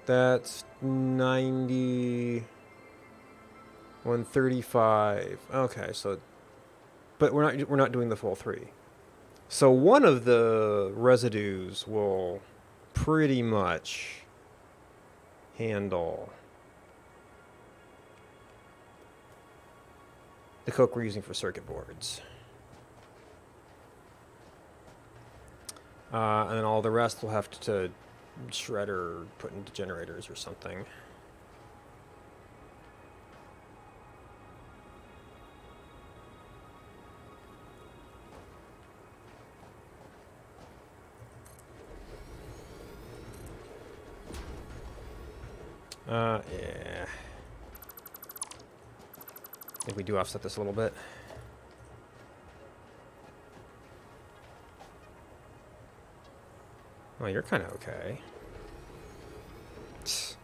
That's 90... 135. Okay, so, but we're not doing the full 3. So one of the residues will pretty much handle the coke we're using for circuit boards. And then all the rest we'll have to shred or put into generators or something. Yeah. I think we do offset this a little bit. Oh, you're kind of okay. Tsk.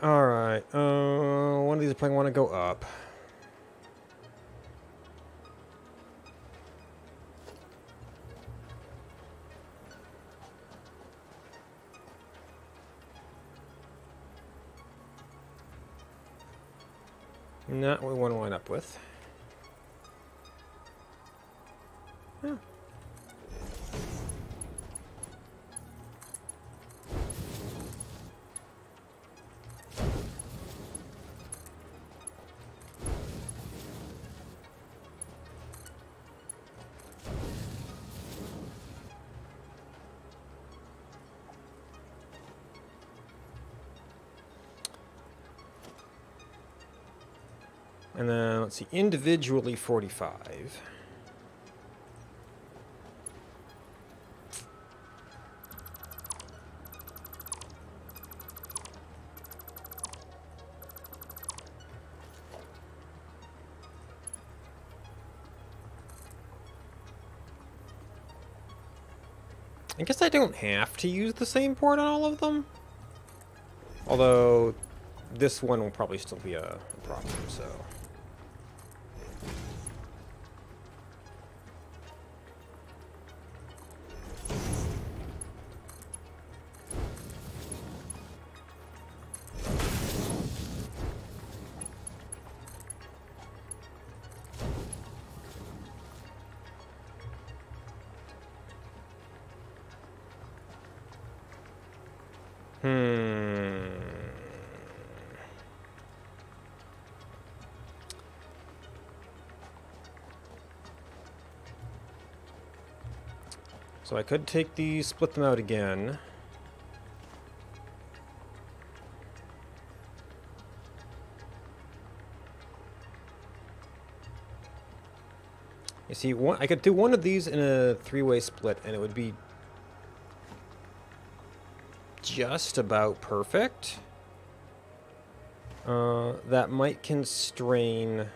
Alright, one of these probably want to go up. Not what we want to line up with. Yeah. And then, let's see, individually 45. I guess I don't have to use the same port on all of them. Although, this one will probably still be a problem, so... So I could take these, split them out again. You see, I could do one of these in a three-way split, and it would be just about perfect. That might constrain...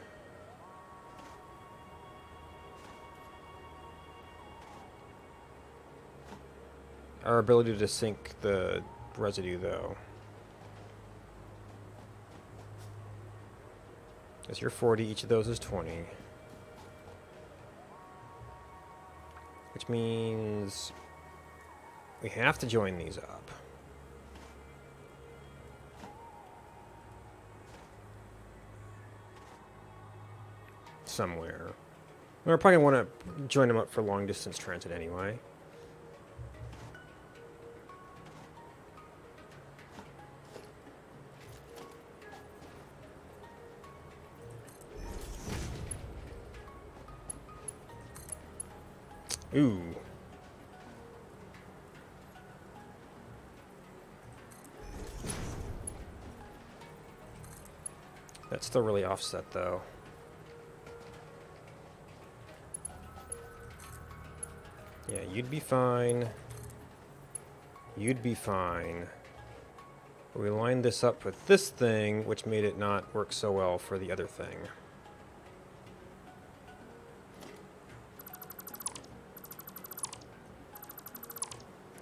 our ability to sink the residue, though. As you're 40, each of those is 20. Which means we have to join these up. Somewhere. We're probably going to want to join them up for long distance transit anyway. Ooh. That's still really offset, though. Yeah, you'd be fine. You'd be fine. We lined this up with this thing, which made it not work so well for the other thing.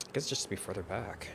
I guess just to be further back.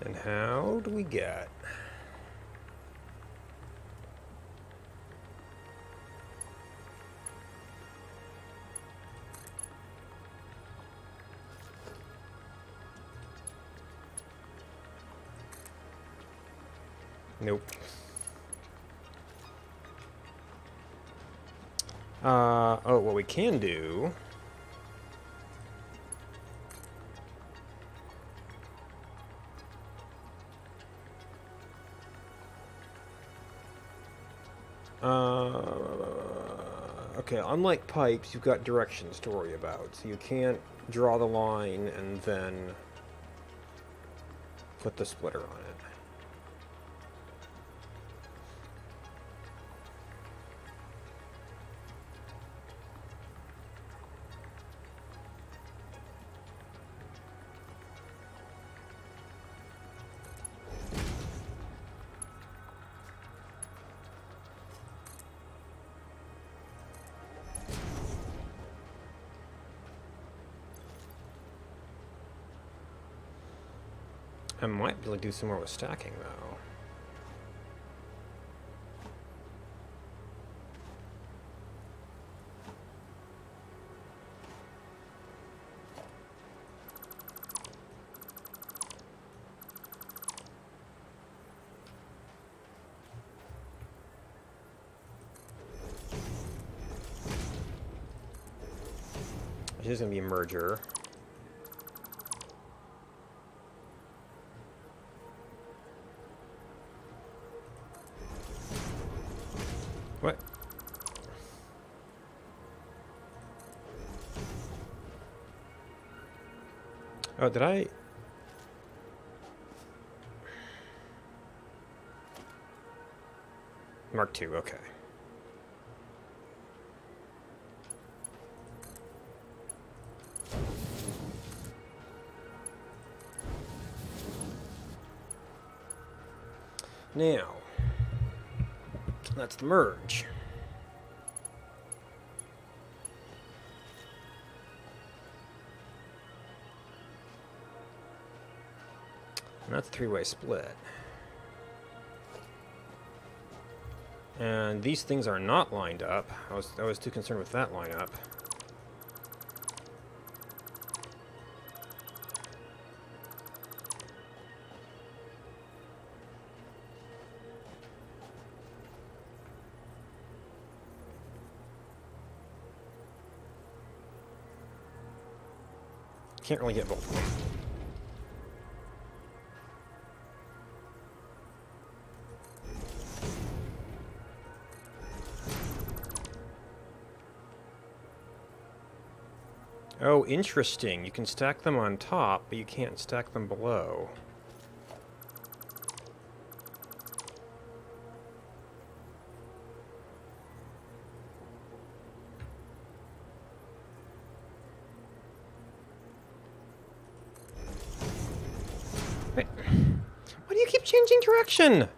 And how do we get? Nope. Oh, what we can do... Okay, unlike pipes, you've got directions to worry about, so you can't draw the line and then put the splitter on it. I might be able to do some more with stacking, though. This is going to be a merger. What? Oh, did I? Mark II, okay. Now, that's the merge. And that's a three-way split. And these things are not lined up. I was too concerned with that lineup. Can't really get both of them. Oh, interesting. You can stack them on top, but you can't stack them below. Wait. Why do you keep changing direction?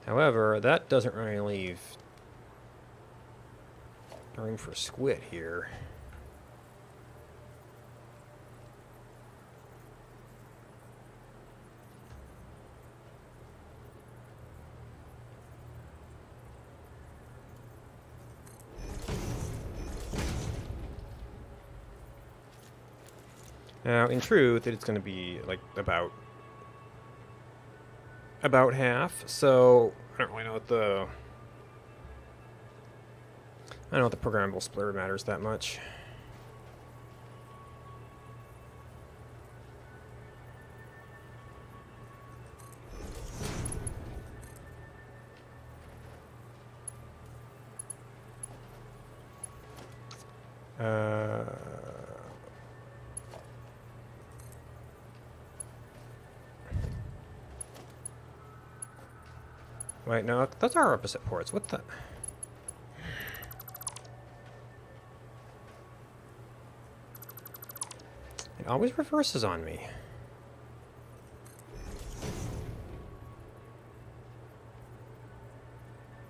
However, that doesn't really leave room for squid here. Now, in truth, it's going to be like about half, so I don't really know what the... I don't know if the programmable splitter matters that much. Wait, no, those are opposite ports. What the... It always reverses on me.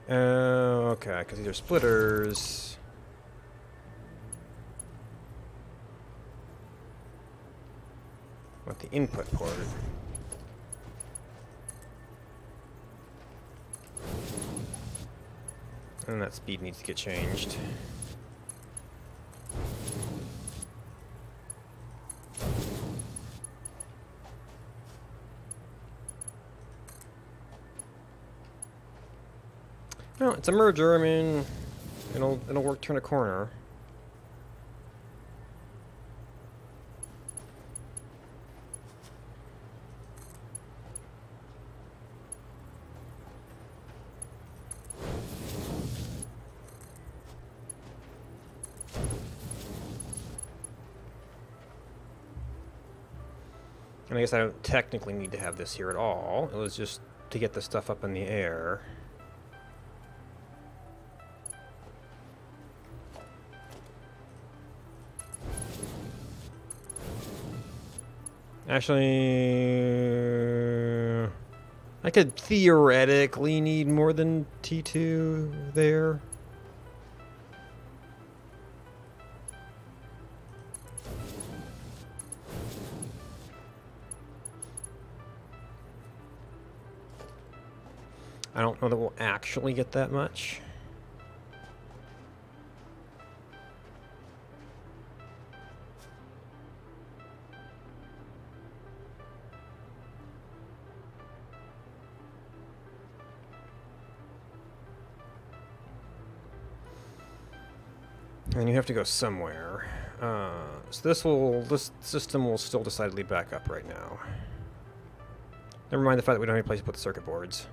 Okay, because these are splitters. Want the input port. And that speed needs to get changed. Well, it's a merger. I mean, it'll work. Turn a corner. And I guess I don't technically need to have this here at all. It was just to get the stuff up in the air. Actually, I could theoretically need more than T2 there. I don't know that we'll actually get that much. And you have to go somewhere. So this system will still decidedly back up right now. Never mind the fact that we don't have any place to put the circuit boards.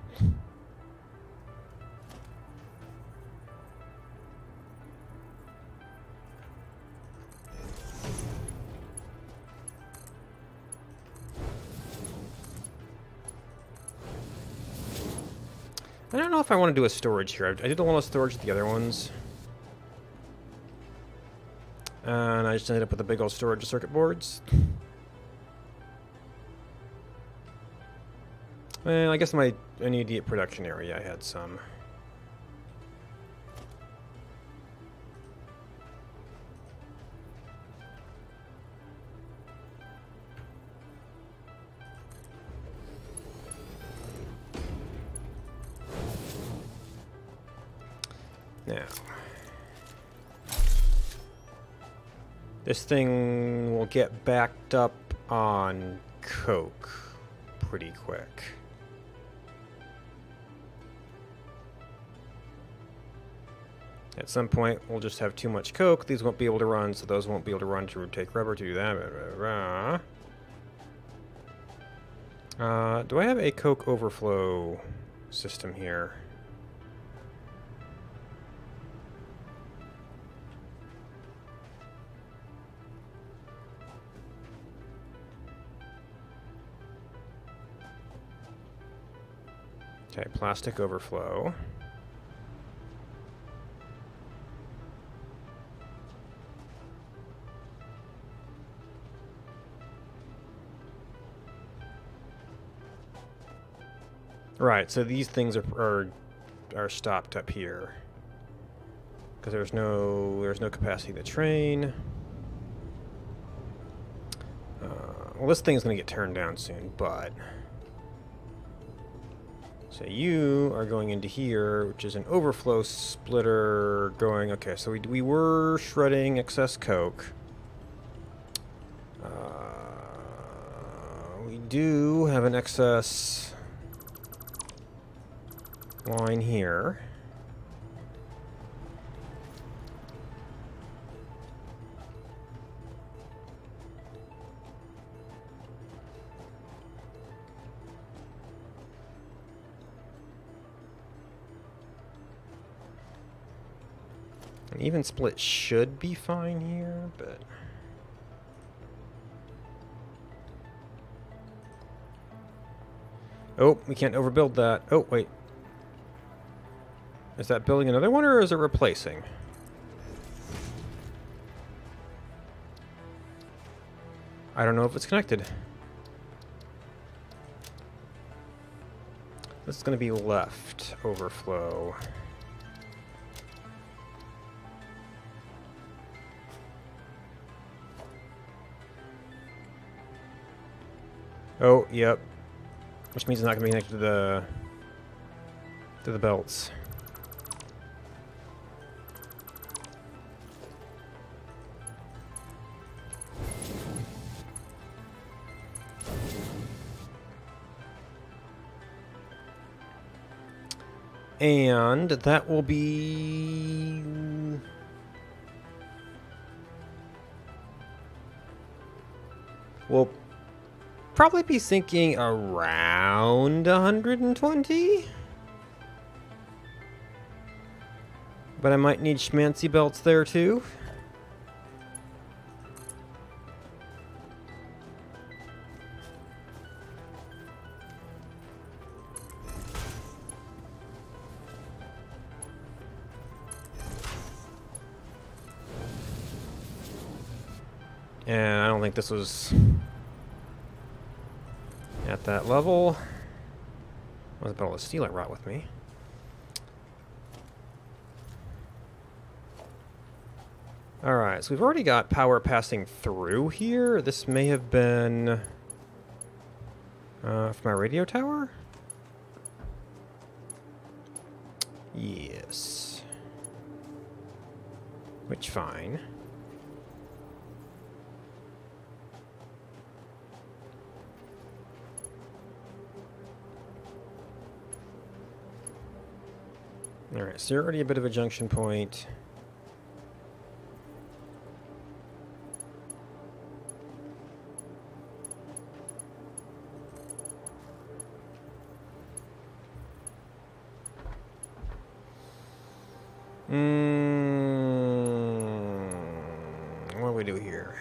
I don't know if I want to do a storage here. I did a lot of storage with the other ones. And I just ended up with a big old storage of circuit boards. Well, I guess my immediate production area I had some. Now, this thing will get backed up on coke pretty quick. At some point, we'll just have too much coke. These won't be able to run, so those won't be able to run to take rubber to do that. Do I have a coke overflow system here? Okay, plastic overflow. Right, so these things are stopped up here because there's no capacity to train. Well, this thing's gonna get turned down soon, but so you are going into here, which is an overflow splitter going. Okay, so we were shredding excess coke. We do have an excess line here. An even split should be fine here, but oh, we can't overbuild that. Oh, wait. Is that building another one, or is it replacing? I don't know if it's connected. This is going to be left overflow. Oh, yep. Which means it's not going to be connected to the belts. And that will be... We'll probably be sinking around 120? But I might need schmancy belts there too. And I don't think this was at that level. I was able to steal it right with me. Alright, so we've already got power passing through here. This may have been for my radio tower? Yes. Which, fine. Alright, so you're already a bit of a junction point. What do we do here?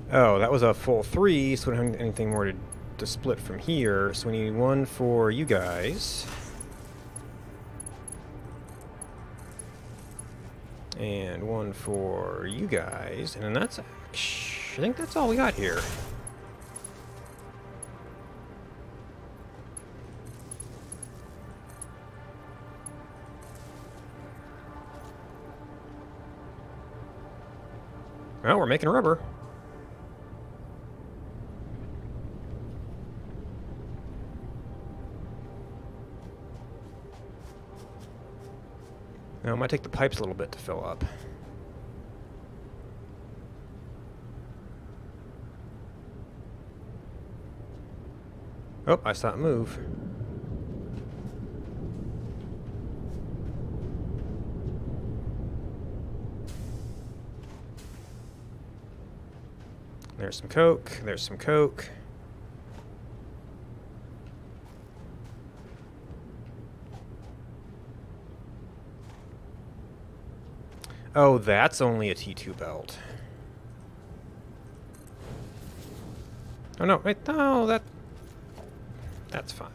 Oh, that was a full 3, so we don't have anything more to split from here. So we need 1 for you guys. And 1 for you guys. And then that's... I think that's all we got here. Well, we're making rubber. Now, it might take the pipes a little bit to fill up. Oh, I saw it move. There's some coke. There's some coke. Oh, that's only a T2 belt. Oh no, wait, no, that's fine.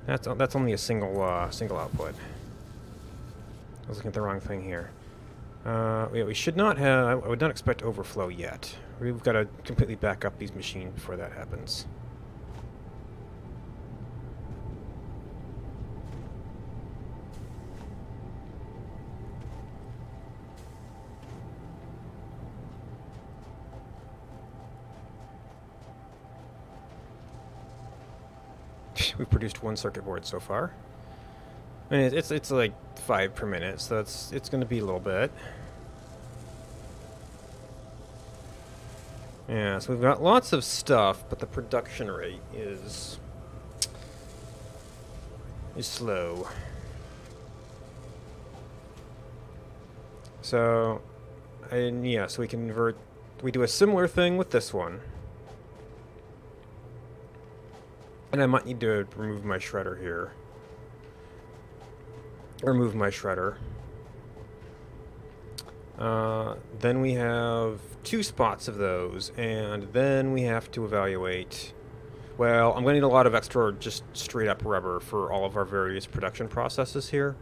That's only a single output. I was looking at the wrong thing here. Yeah, we should not have. I would not expect overflow yet. We've got to completely back up these machines before that happens. We've produced 1 circuit board so far. I mean, it's like 5 per minute, so it's going to be a little bit. Yeah, so we've got lots of stuff, but the production rate is slow. So, and yeah, so we convert. We do a similar thing with this one. And I might need to remove my shredder here. remove my shredder. Then we have 2 spots of those, and then we have to evaluate. Well, I'm going to need a lot of extra just straight up rubber for all of our various production processes here.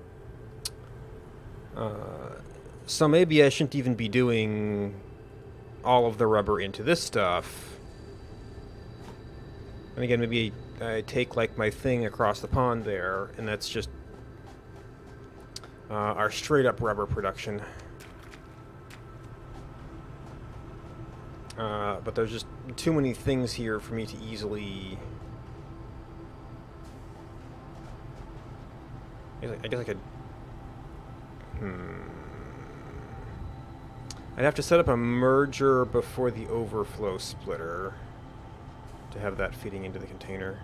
So maybe I shouldn't even be doing all of the rubber into this stuff. And again, maybe I take like my thing across the pond there, and that's just our straight up rubber production. But there's just too many things here for me to easily... I guess I could... I'd have to set up a merger before the overflow splitter to have that feeding into the container.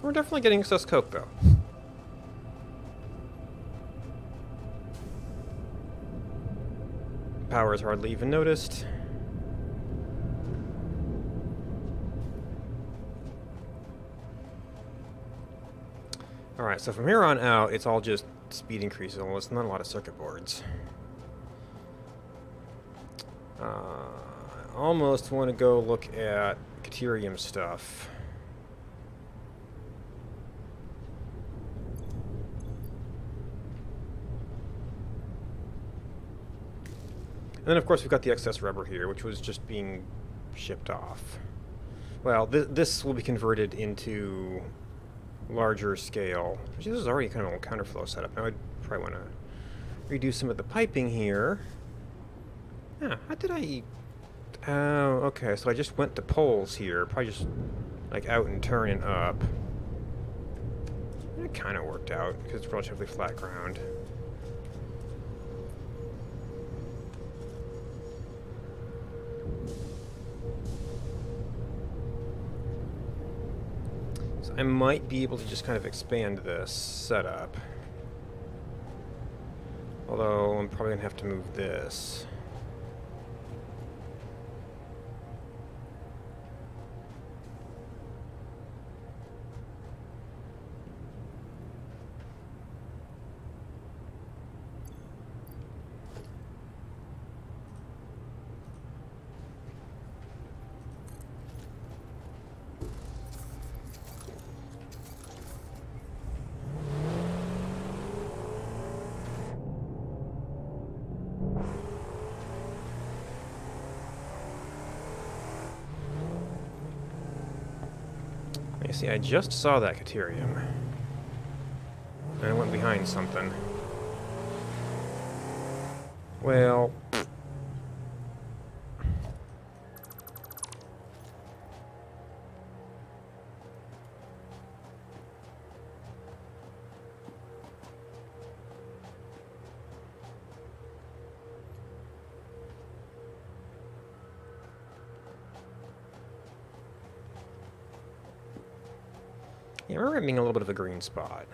We're definitely getting excess coke, though. Power is hardly even noticed. Alright, so from here on out, it's all just speed increases, almost not a lot of circuit boards. I almost want to go look at Caterium stuff. And then, of course, we've got the excess rubber here, which was just being shipped off. Well, this will be converted into larger scale. Actually, this is already kind of a counterflow setup. Now I'd probably want to redo some of the piping here. Yeah, how did I... Oh, okay, so I just went to poles here. Probably just, like, out and turn and up. It kind of worked out, because it's relatively flat ground. I might be able to just kind of expand this setup. Although, I'm probably going to have to move this. You see, I just saw that Caterium. And I went behind something. Well... Yeah, I remember it being a little bit of a green spot.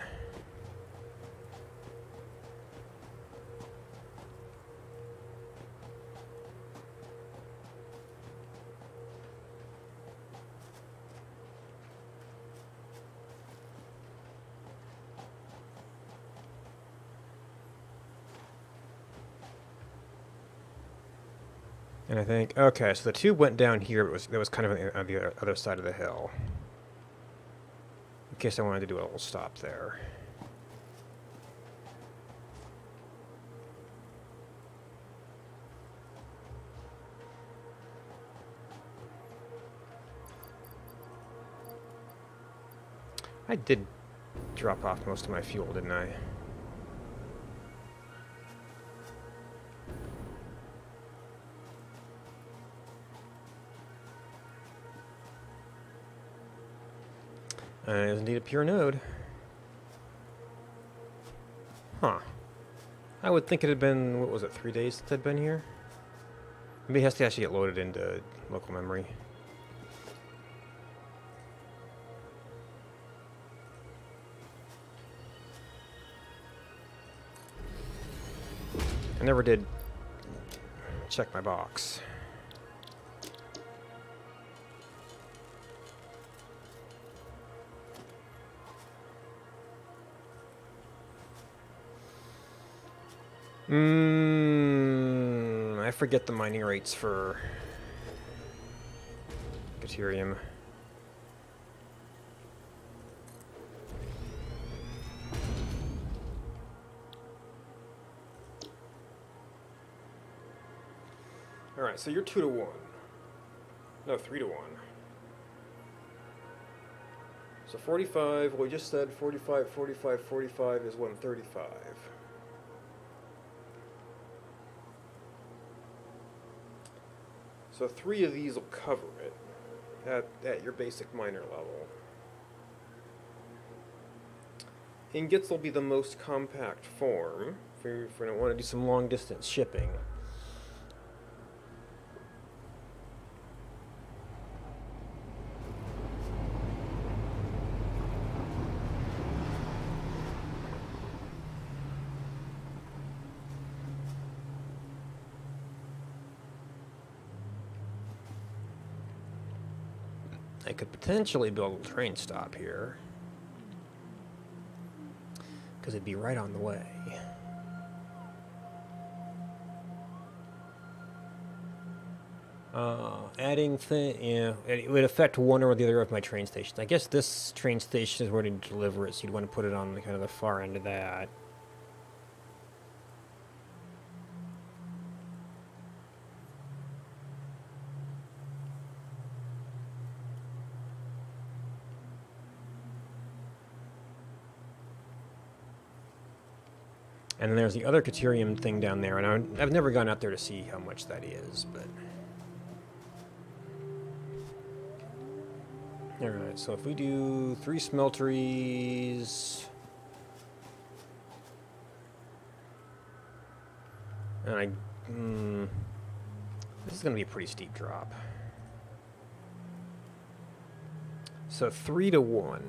And I think, okay, so the tube went down here, but it was kind of on the other side of the hill. In case I wanted to do a little stop there. I did drop off most of my fuel, didn't I? And it is indeed a pure node. Huh. I would think it had been, what was it, 3 days since I'd been here? Maybe it has to actually get loaded into local memory. I never did check my box. I forget the mining rates for Deuterium. Alright, so you're 2 to 1. No, 3 to 1. So 45, well, we just said 45, 45, 45 is 135. So 3 of these will cover it at your basic miner level. Ingots will be the most compact form if you want to do some long distance shipping. I could potentially build a train stop here, because it'd be right on the way. Adding yeah, it would affect one or the other of my train stations. I guess this train station is where to deliver it, so you'd want to put it on the kind of the far end of that. And then there's the other Deuterium thing down there, and I've never gone out there to see how much that is, but... Alright, so if we do 3 smelteries... And this is going to be a pretty steep drop. So 3 to 1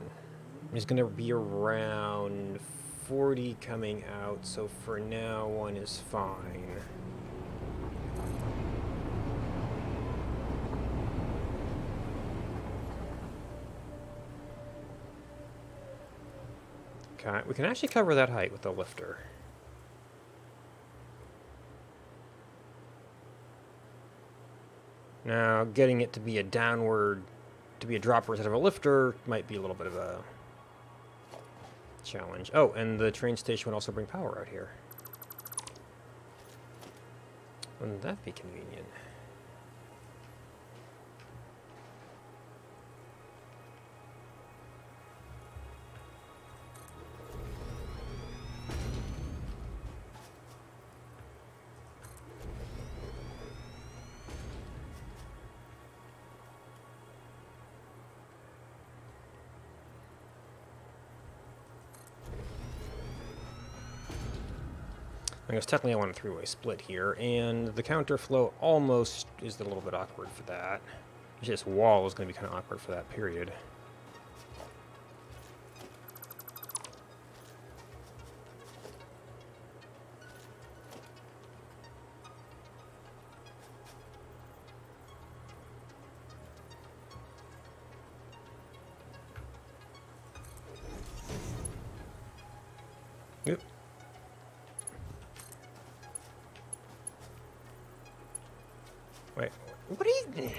is going to be around 40 coming out, so for now 1 is fine. Okay, we can actually cover that height with the lifter. Now, getting it to be a dropper instead of a lifter might be a little bit of a challenge. Oh, and the train station would also bring power out here. Wouldn't that be convenient? I guess technically I want a 3-way split here, and the counterflow almost is a little bit awkward for that. This wall is going to be kind of awkward for that period. Yep. Wait, what are you...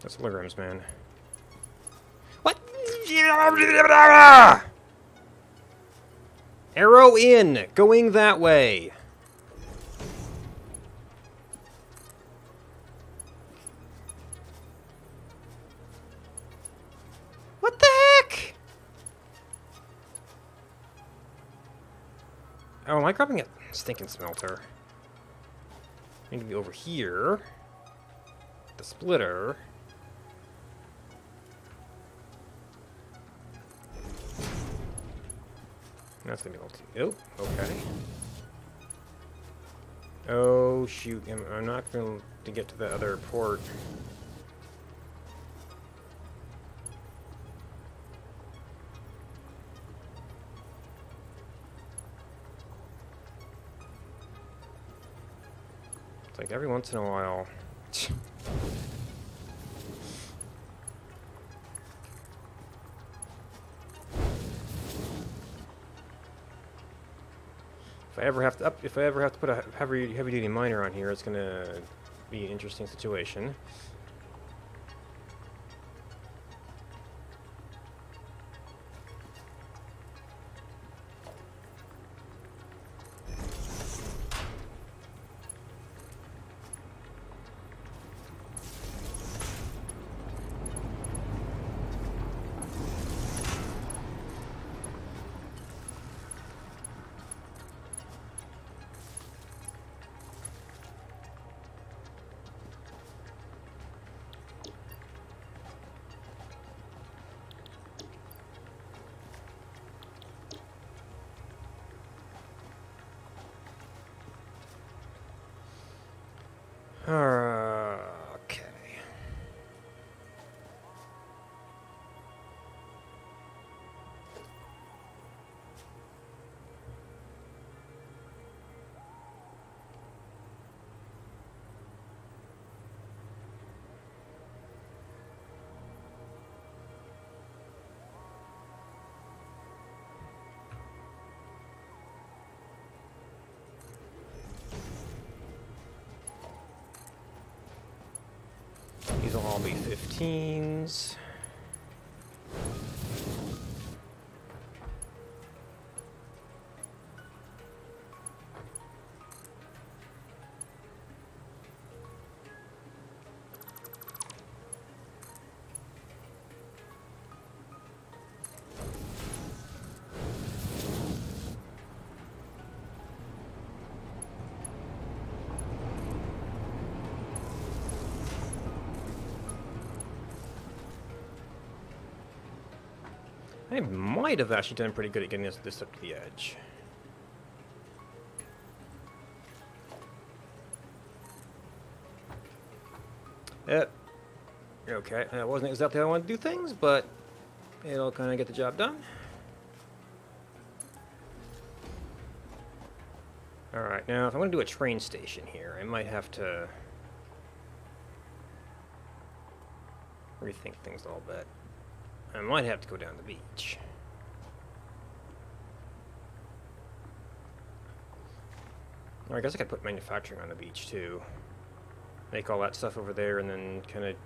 That's milligrams, man. What? Arrow in! Going that way! What the heck? Oh, am I grabbing a stinking smelter? I need to be over here. The splitter. That's gonna be a little too... Oh, okay. Oh, shoot. I'm not going to get to the other port. It's like every once in a while. If I ever have to put a heavy duty miner on here, it's gonna be an interesting situation. Okay. These will all be 15s. I might have actually done pretty good at getting this up to the edge. Okay, that wasn't exactly how I wanted to do things, but it'll kind of get the job done. Alright, now if I'm going to do a train station here, I might have to rethink things a little bit. I might have to go down the beach. Or I guess I could put manufacturing on the beach too. Make all that stuff over there and then kind of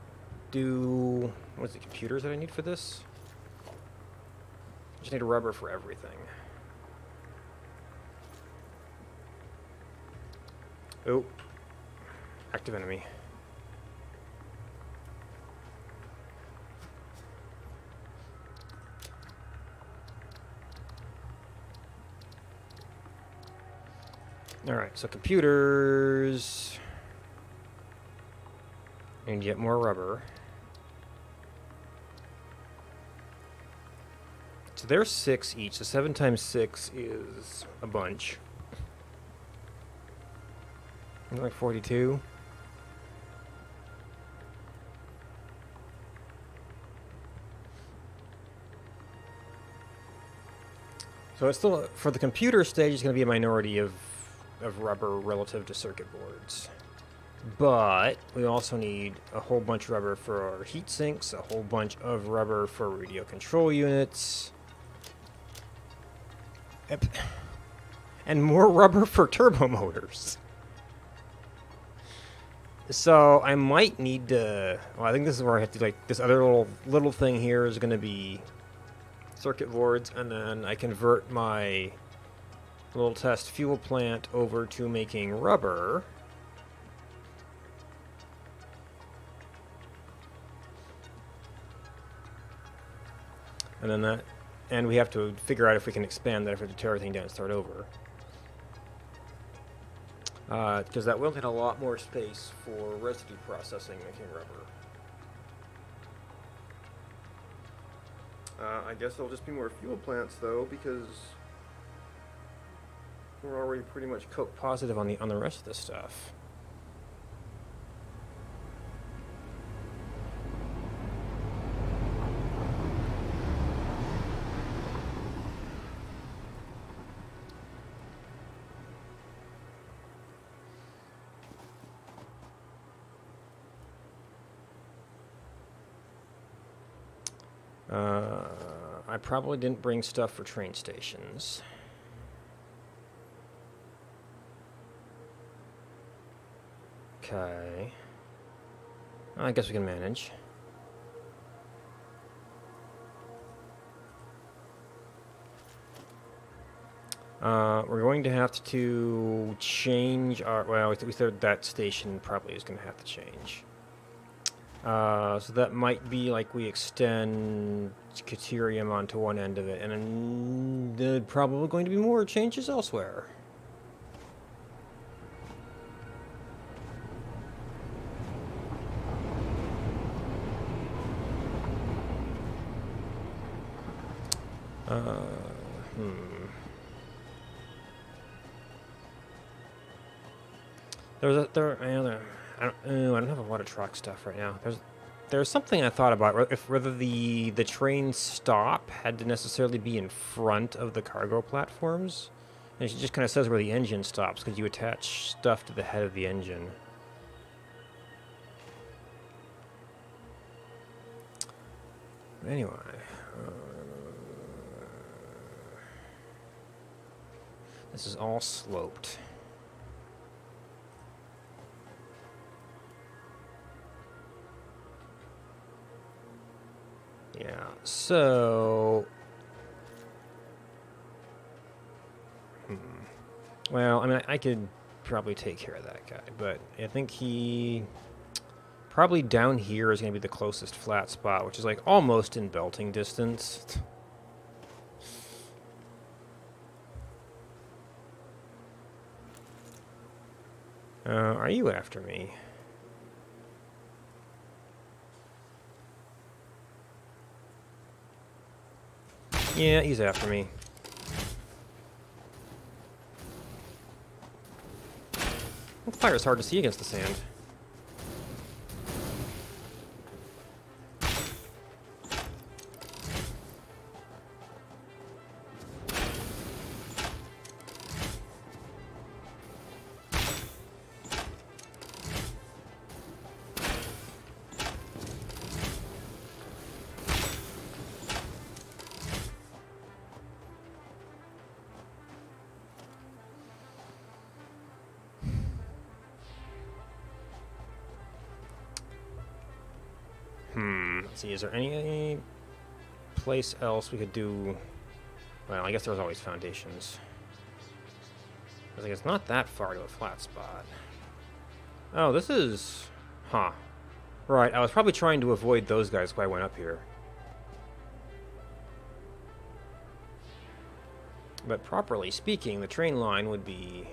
do... What's the computers that I need for this? I just need rubber for everything. Oh. Active enemy. Alright, so computers. And get more rubber. So they're 6 each, so 7 times 6 is a bunch. Like 42. So it's still, for the computer stage, it's going to be a minority of rubber relative to circuit boards. But we also need a whole bunch of rubber for our heat sinks, a whole bunch of rubber for radio control units, and more rubber for turbo motors. So I might need to, well, I think this is where I have to, like, this other little thing here is going to be circuit boards, and then I convert my little test fuel plant over to making rubber. And then that, and we have to figure out if we can expand that, if we have to tear everything down and start over. Because that will need a lot more space for residue processing making rubber. I guess there'll just be more fuel plants though, because we're already pretty much coke positive on the rest of this stuff. I probably didn't bring stuff for train stations. Okay. I guess we can manage. We're going to have to change our... Well, we said that station probably is going to have to change. So that might be like we extend Caterium onto one end of it, and then there's probably going to be more changes elsewhere. I don't have a lot of truck stuff right now. There's something I thought about, whether the train stop had to necessarily be in front of the cargo platforms. And it just kind of says where the engine stops, because you attach stuff to the head of the engine. Anyway. This is all sloped. Yeah, so... Well, I mean, I could probably take care of that guy, but I think he... Probably down here is going to be the closest flat spot, which is like almost in belting distance. Are you after me? Yeah, he's after me. Fire is hard to see against the sand. Let's see, is there any place else we could do? Well, I guess there's always foundations. I think it's not that far to a flat spot. Oh, this is... Huh. Right, I was probably trying to avoid those guys when I went up here. But properly speaking, the train line would be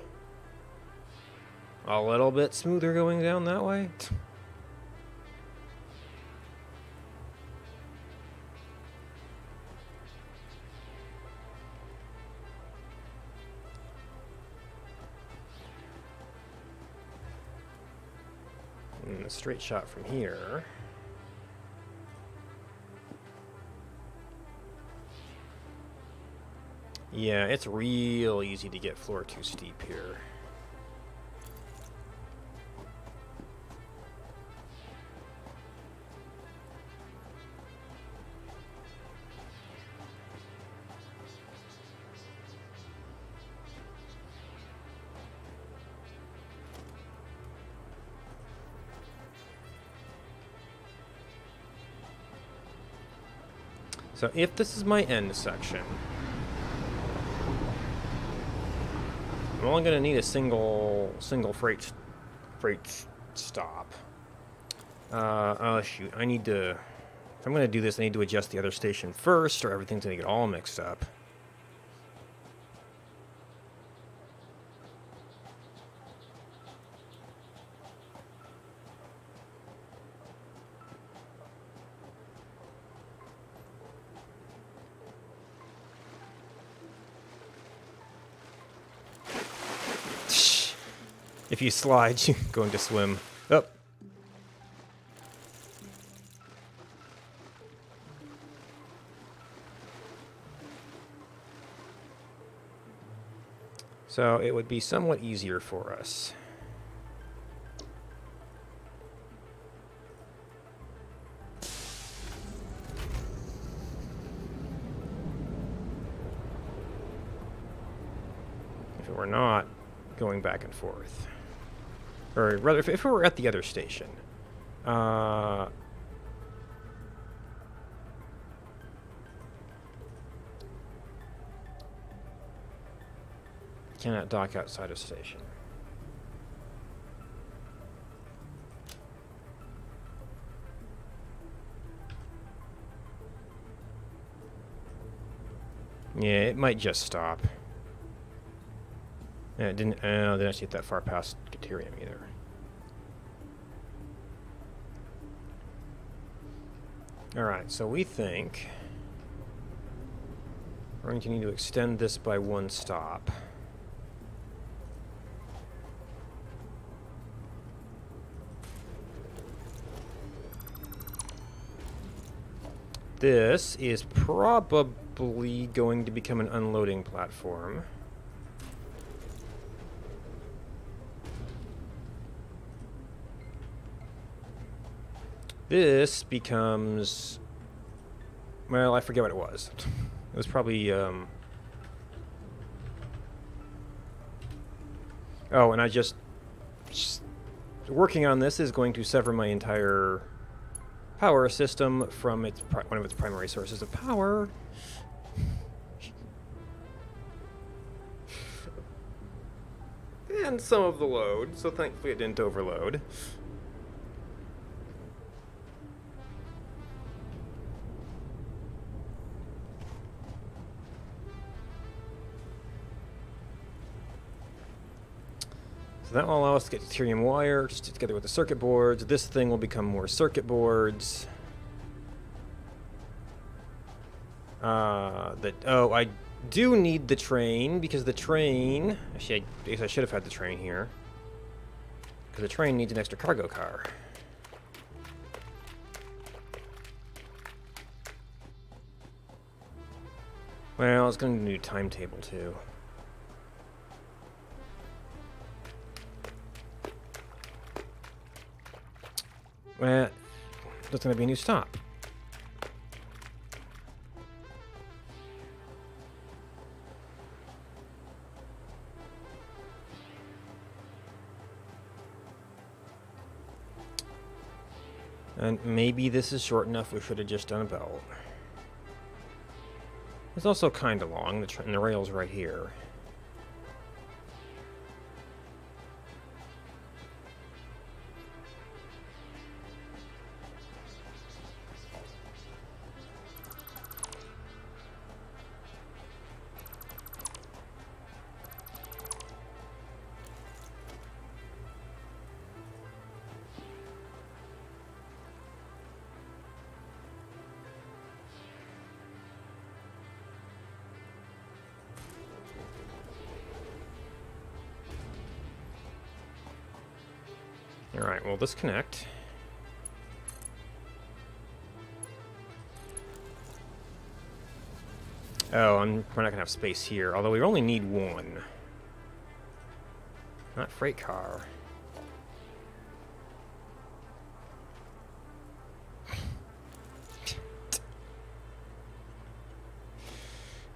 a little bit smoother going down that way. A straight shot from here. Yeah, it's real easy to get floor too steep here. So if this is my end section, I'm only going to need a single freight stop. Oh shoot, I need to, if I'm going to do this, I need to adjust the other station first, or everything's going to get all mixed up. If you slide, you're going to swim. Oh. So it would be somewhat easier for us. if it were not going back and forth. Or rather, if we were at the other station. Cannot dock outside of station. Yeah, it might just stop. Yeah, it didn't actually get that far past deuterium either. Alright, so we think we're going to need to extend this by one stop. This is probably going to become an unloading platform. This becomes... well, I forget what it was. It was probably... oh, and I just... working on this is going to sever my entire power system from its one of its primary sources of power. And some of the load, so thankfully it didn't overload. So that will allow us to get deuterium wire just together with the circuit boards. This thing will become more circuit boards. Oh, I do need the train, because the train... actually, I guess I should have had the train here. Because the train needs an extra cargo car. Well, it's going to need a timetable, too. Well, there's going to be a new stop. And maybe this is short enough we should have just done a belt. It's also kind of long, and the rail's right here. Alright, we'll disconnect. Oh, we're not going to have space here, although we only need one. Not freight car.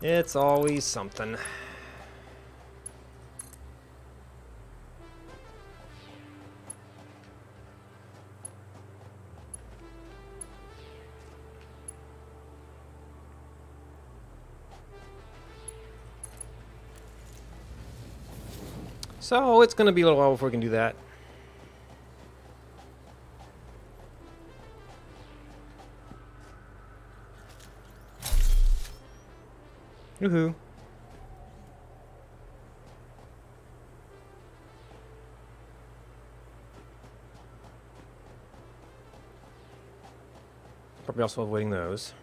It's always something. So it's going to be a little while before we can do that. Woohoo. Probably also avoiding those.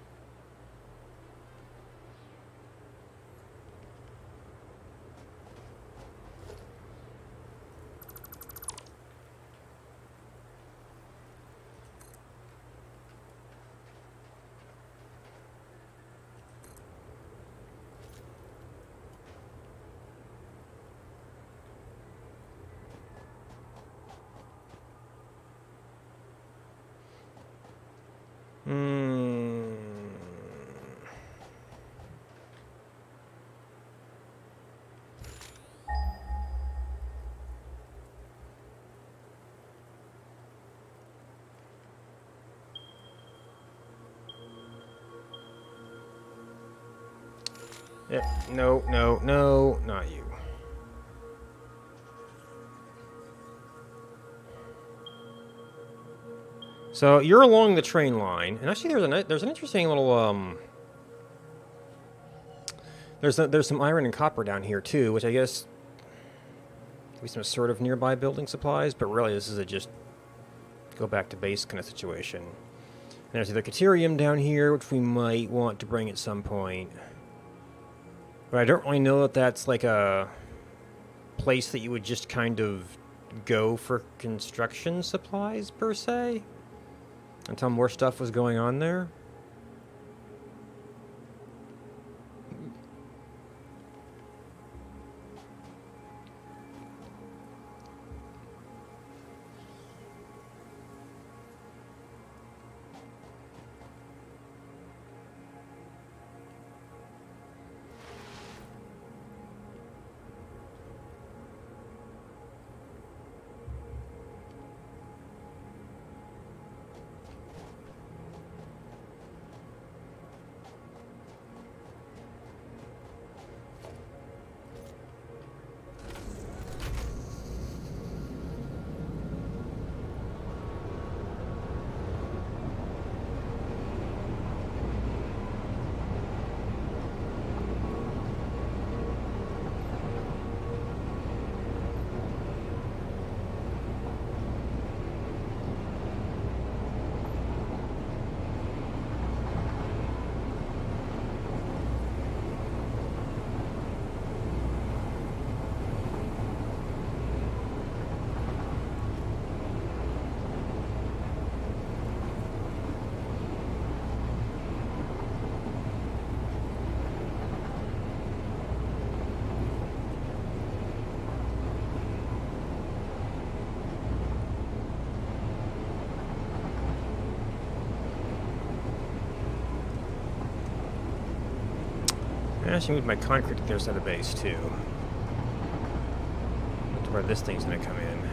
Yep. No, no, no, not you. So you're along the train line, and actually there's an interesting little there's some iron and copper down here too, which I guess could be some sort of nearby building supplies, but really this is a just go back to base kind of situation. And there's the Caterium down here, which we might want to bring at some point. But I don't really know that that's like a place that you would just kind of go for construction supplies, per se. Until more stuff was going on there. I actually moved my concrete to the other side of the base, too. That's where this thing's gonna come in.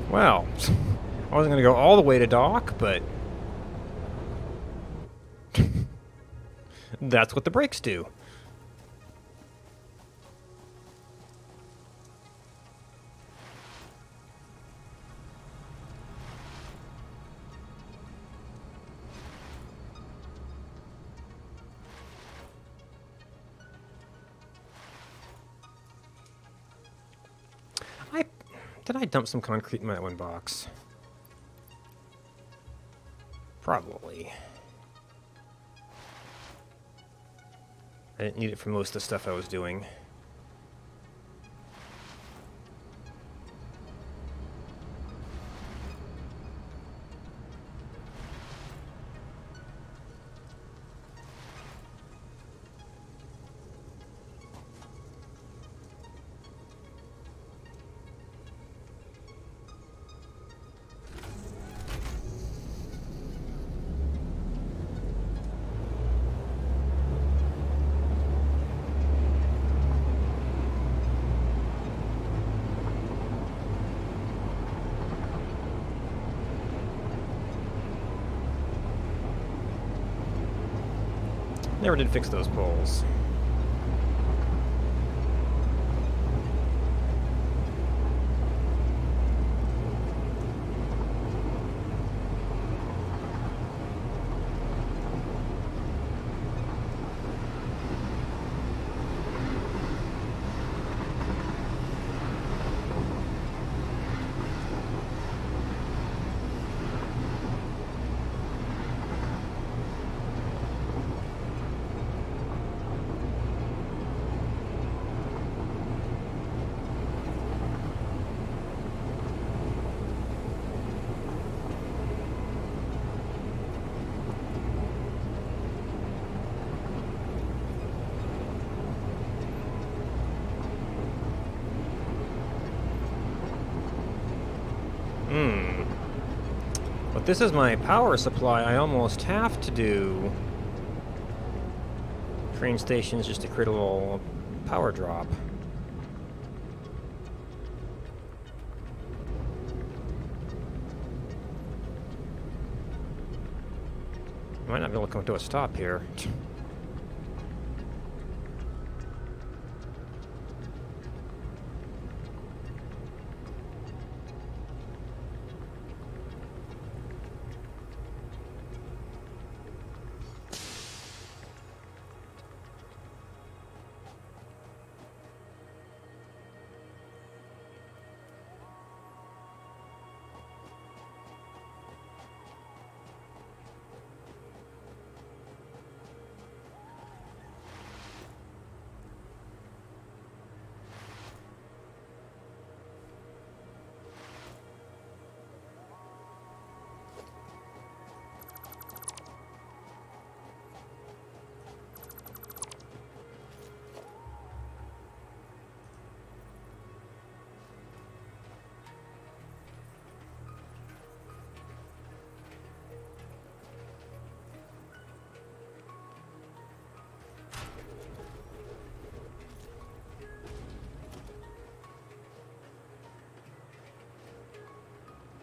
Well, I wasn't gonna go all the way to dock, but that's what the brakes do. Did I dump some concrete in my one box? Probably. I didn't need it for most of the stuff I was doing. Never did fix those poles. this is my power supply, I almost have to do train stations just to create a little power drop. Might not be able to come to a stop here.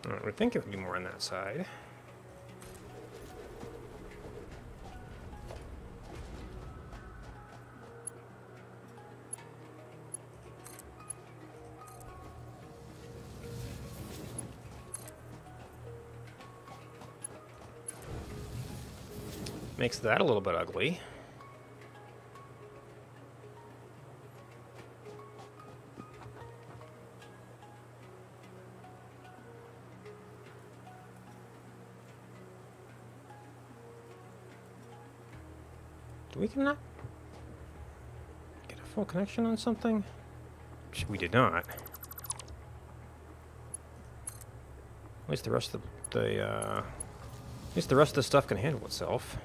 I would think it would be more on that side. Makes that a little bit ugly. We cannot get a full connection on something? We did not. At least the rest of at least the rest of the stuff can handle itself.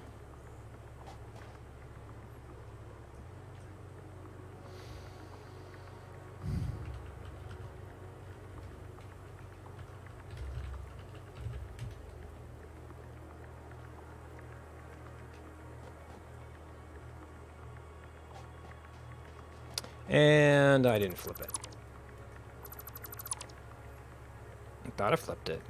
And I didn't flip it. I thought I flipped it.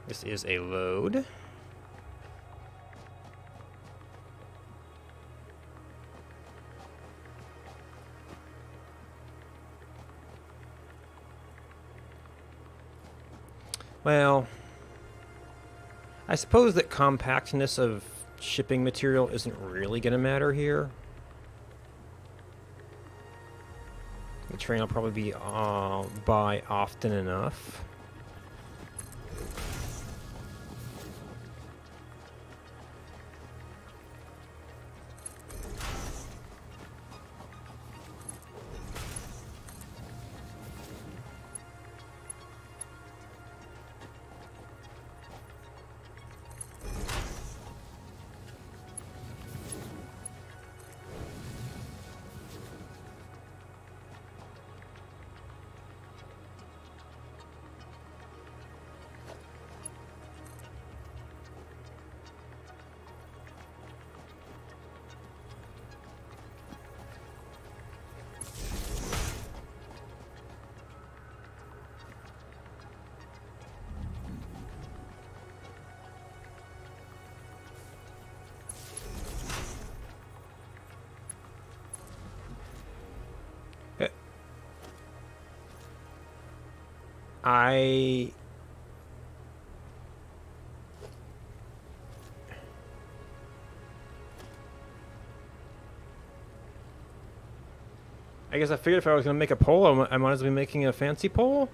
This is a load. Well, I suppose that compactness of shipping material isn't really going to matter here. The train will probably be by often enough. I guess I figured if I was going to make a pole, I might as well be making a fancy pole.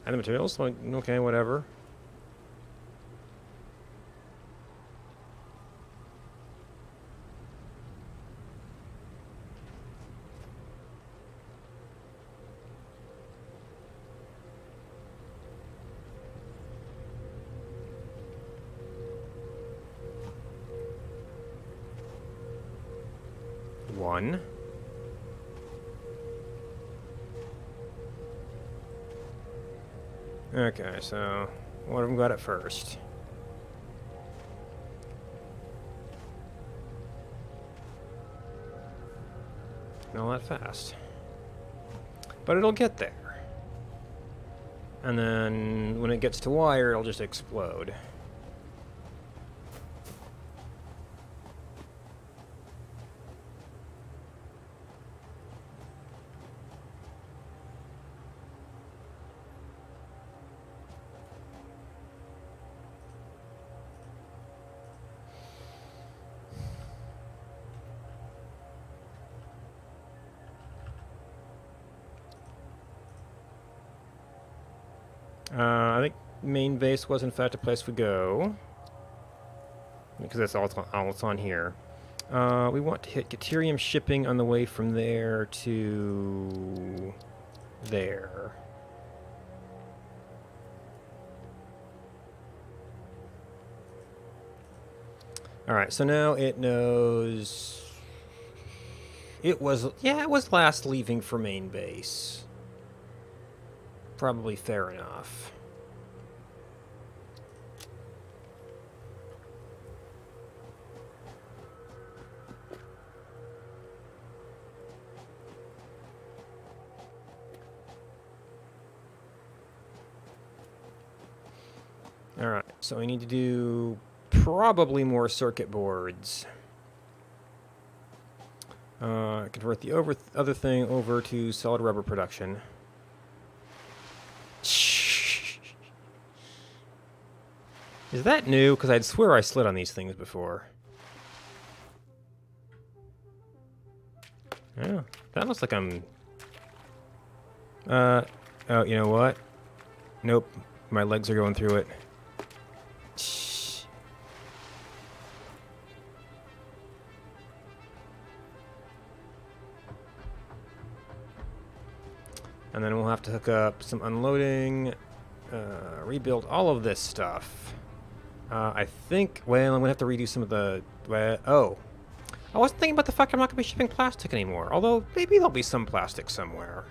And the materials? Like, okay, whatever. one. Okay, so what have we got at first? Not that fast. But it'll get there. And then when it gets to wire, it'll just explode. I think main base was in fact a place we go. Because that's all it's on here. We want to hit Caterium shipping on the way from there to there. Alright, so now it knows... It was last leaving for main base. Probably fair enough. Alright, so we need to do probably more circuit boards. Convert the other thing over to solid rubber production. Is that new? Because I'd swear I slid on these things before. Yeah, that looks like I'm... oh, you know what? Nope, my legs are going through it. And then we'll have to hook up some unloading, rebuild all of this stuff. I think, well, I'm going to have to redo some of the, oh. I wasn't thinking about the fact I'm not going to be shipping plastic anymore, although maybe there'll be some plastic somewhere.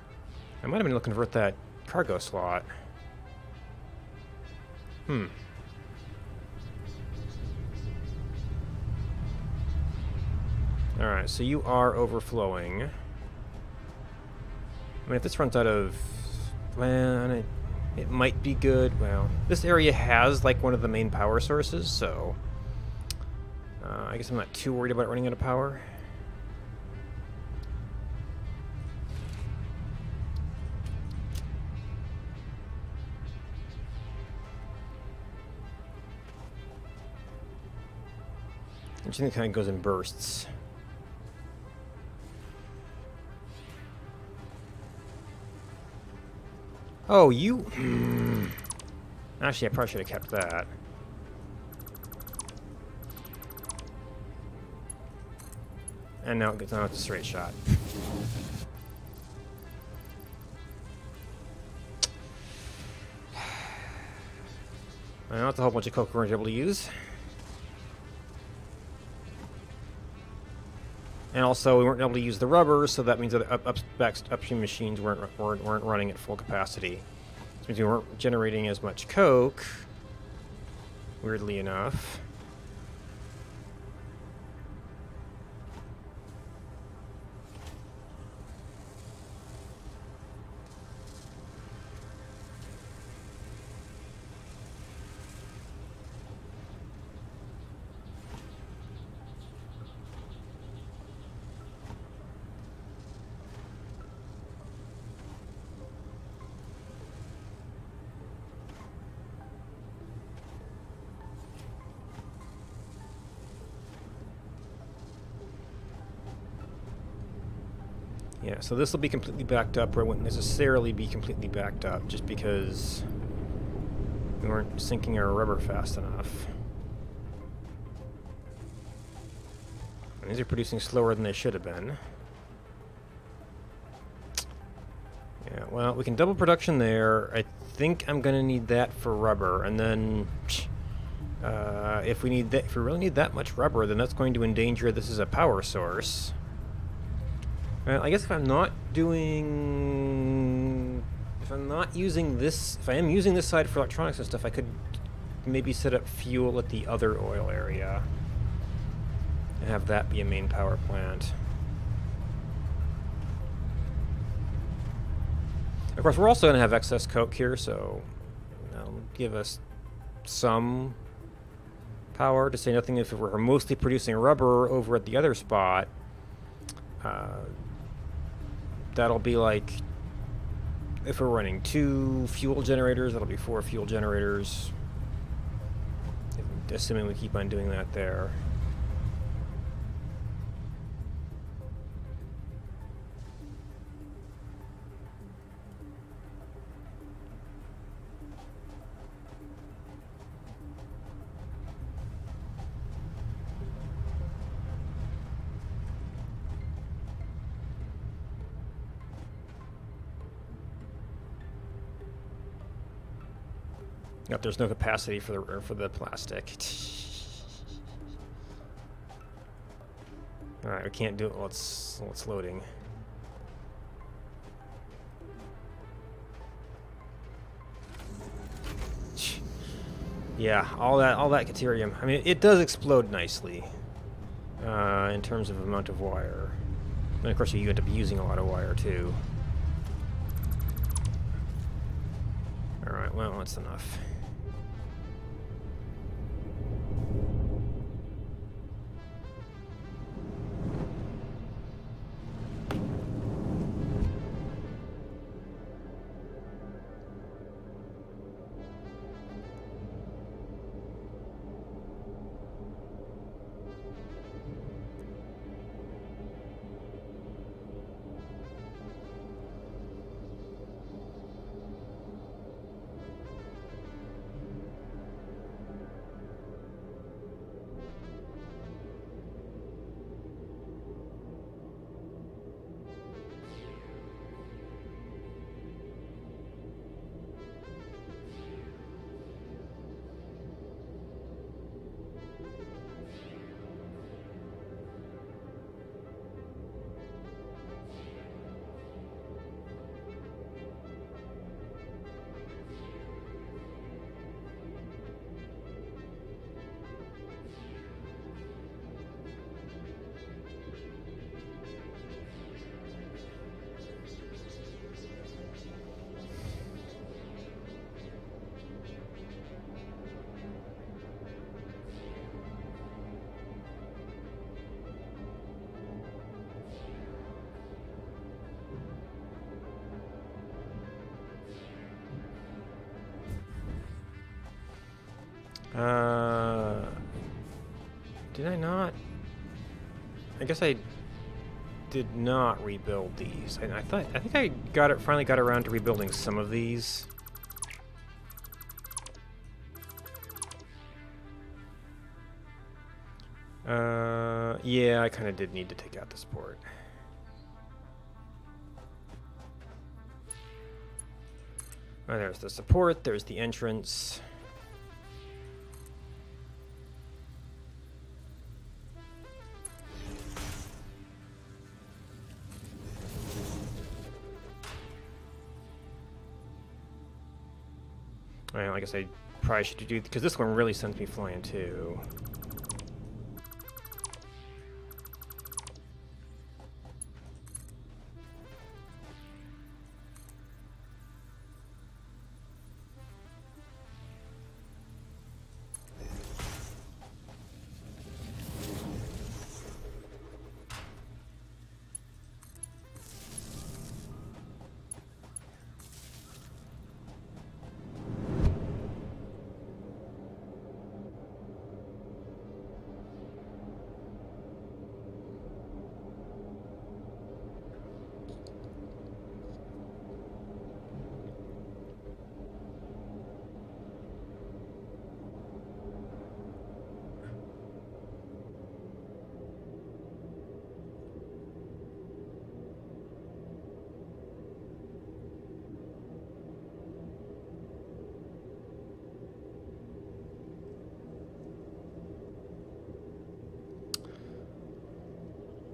I might have been able to convert that cargo slot. Alright, so you are overflowing. I mean, if this runs out of... well, it might be good. Well, this area has, like, one of the main power sources, so... I guess I'm not too worried about running out of power. Interesting, it kind of goes in bursts. Oh, you... Actually, I probably should have kept that. And now it's a straight shot. I know it's a whole bunch of coke we weren't able to use. And also, we weren't able to use the rubber, so that means that the upstream machines weren't running at full capacity. Which means we weren't generating as much coke, weirdly enough. Yeah, so this will be completely backed up, or it wouldn't necessarily be completely backed up, just because we weren't sinking our rubber fast enough. And these are producing slower than they should have been. Yeah, well, we can double production there. I think I'm going to need that for rubber, and then if we really need that much rubber, then that's going to endanger this as a power source. I guess if I'm not doing... If I'm not using this... If I am using this side for electronics and stuff, I could maybe set up fuel at the other oil area. And have that be a main power plant. Of course, we're also going to have excess coke here, so that'll give us some power, to say nothing if we're mostly producing rubber over at the other spot. That'll be like, if we're running 2 fuel generators, that'll be 4 fuel generators. Assuming we keep on doing that there. Nope, there's no capacity for the plastic. All right, we can't do it while it's loading. Yeah, all that deuterium. I mean, it does explode nicely in terms of amount of wire, and of course you end up using a lot of wire too. All right, well that's enough. Did I not? I guess I did not rebuild these. I think I finally got around to rebuilding some of these. Yeah, I kind of did need to take out the support. Oh, there's the support, there's the entrance. Well, I guess I probably should do, because this one really sends me flying too.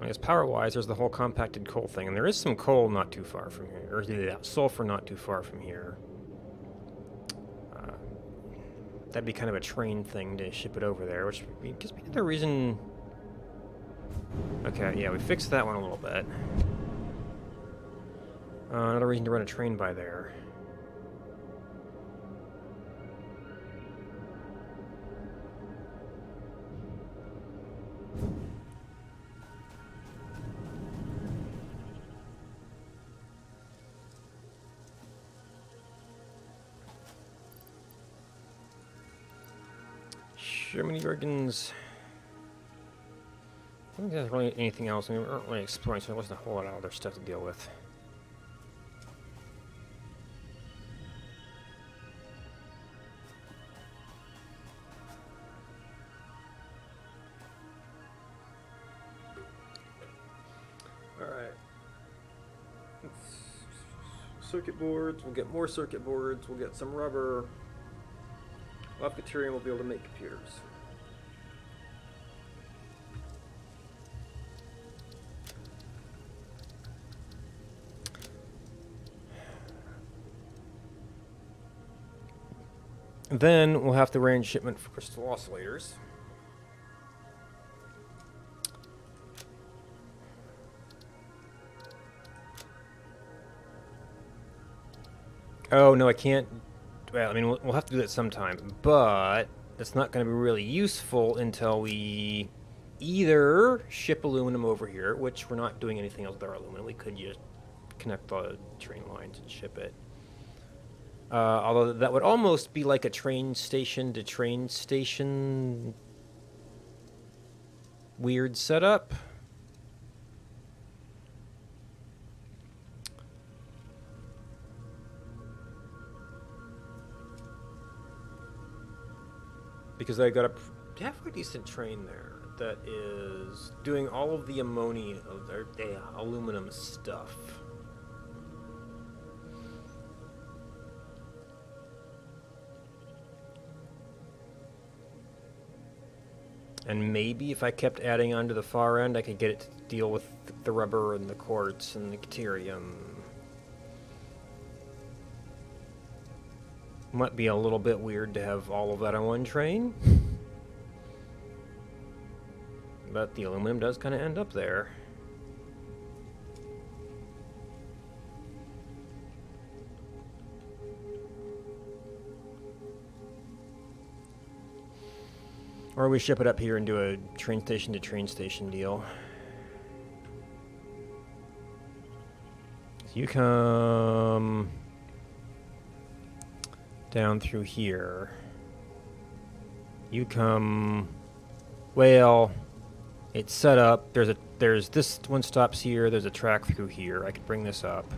I guess power-wise, there's the whole compacted coal thing, and there is some coal not too far from here, or yeah, sulfur not too far from here. That'd be kind of a train thing to ship it over there, which gives me another reason. Okay, yeah, we fixed that one a little bit. Another reason to run a train by there. Germany organs. I don't think there's really anything else. I mean, we weren't really exploring, so there wasn't a whole lot of other stuff to deal with. Alright. Circuit boards. We'll get more circuit boards. We'll get some rubber. Off Caterium, we'll be able to make computers. Then we'll have to arrange shipment for crystal oscillators. Oh, no, I can't. Well, I mean, we'll have to do that sometime, but that's not going to be really useful until we either ship aluminum over here, which we're not doing anything else with our aluminum. We could just connect the train lines and ship it. Although that would almost be like a train station to train station weird setup. Because I got a halfway decent train there that is doing all of the ammonia, or aluminum stuff. And maybe if I kept adding on to the far end, I could get it to deal with the rubber and the quartz and the caterium. Might be a little bit weird to have all of that on one train. But the aluminum does kind of end up there. Or we ship it up here and do a train station to train station deal. So you come down through here. You come. Well, it's set up. There's this one stops here. There's a track through here. I could bring this up.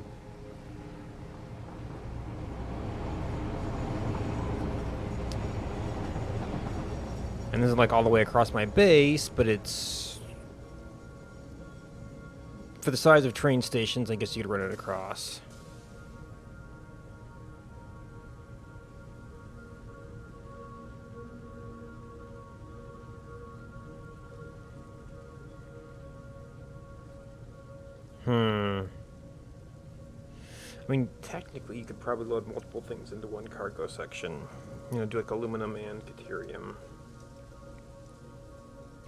And this is like all the way across my base, but it's for the size of train stations. I guess you'd run it across. I mean, technically, you could probably load multiple things into one cargo section. You know, do like aluminum and caterium.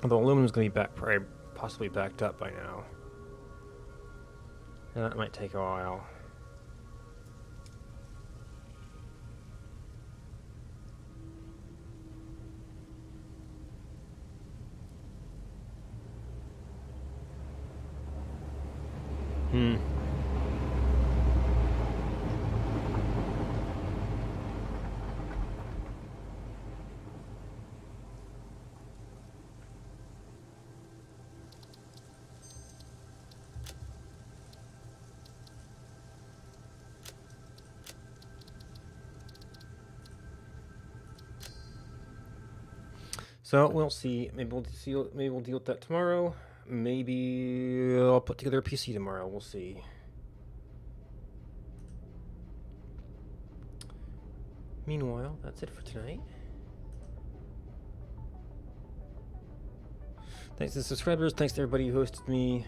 Although aluminum's going to be possibly backed up by now. And that might take a while. So we'll see. Maybe we'll deal with that tomorrow. Maybe I'll put together a PC tomorrow. We'll see. Meanwhile, that's it for tonight. Thanks to the subscribers. Thanks to everybody who hosted me.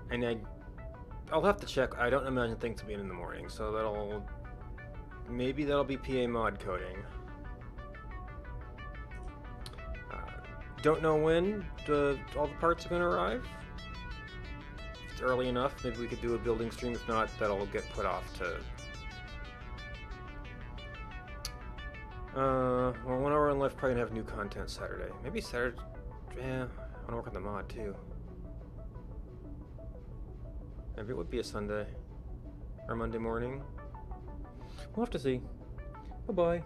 And I'll have to check. I don't imagine things will be in the morning, so maybe that'll be PA mod coding. Don't know when all the parts are going to arrive. If it's early enough, maybe we could do a building stream. If not, that'll get put off to... well, 1 hour in life, probably going to have new content Saturday. Maybe Saturday... Yeah, I want to work on the mod, too. Maybe it would be a Sunday. Or Monday morning. We'll have to see. Bye-bye.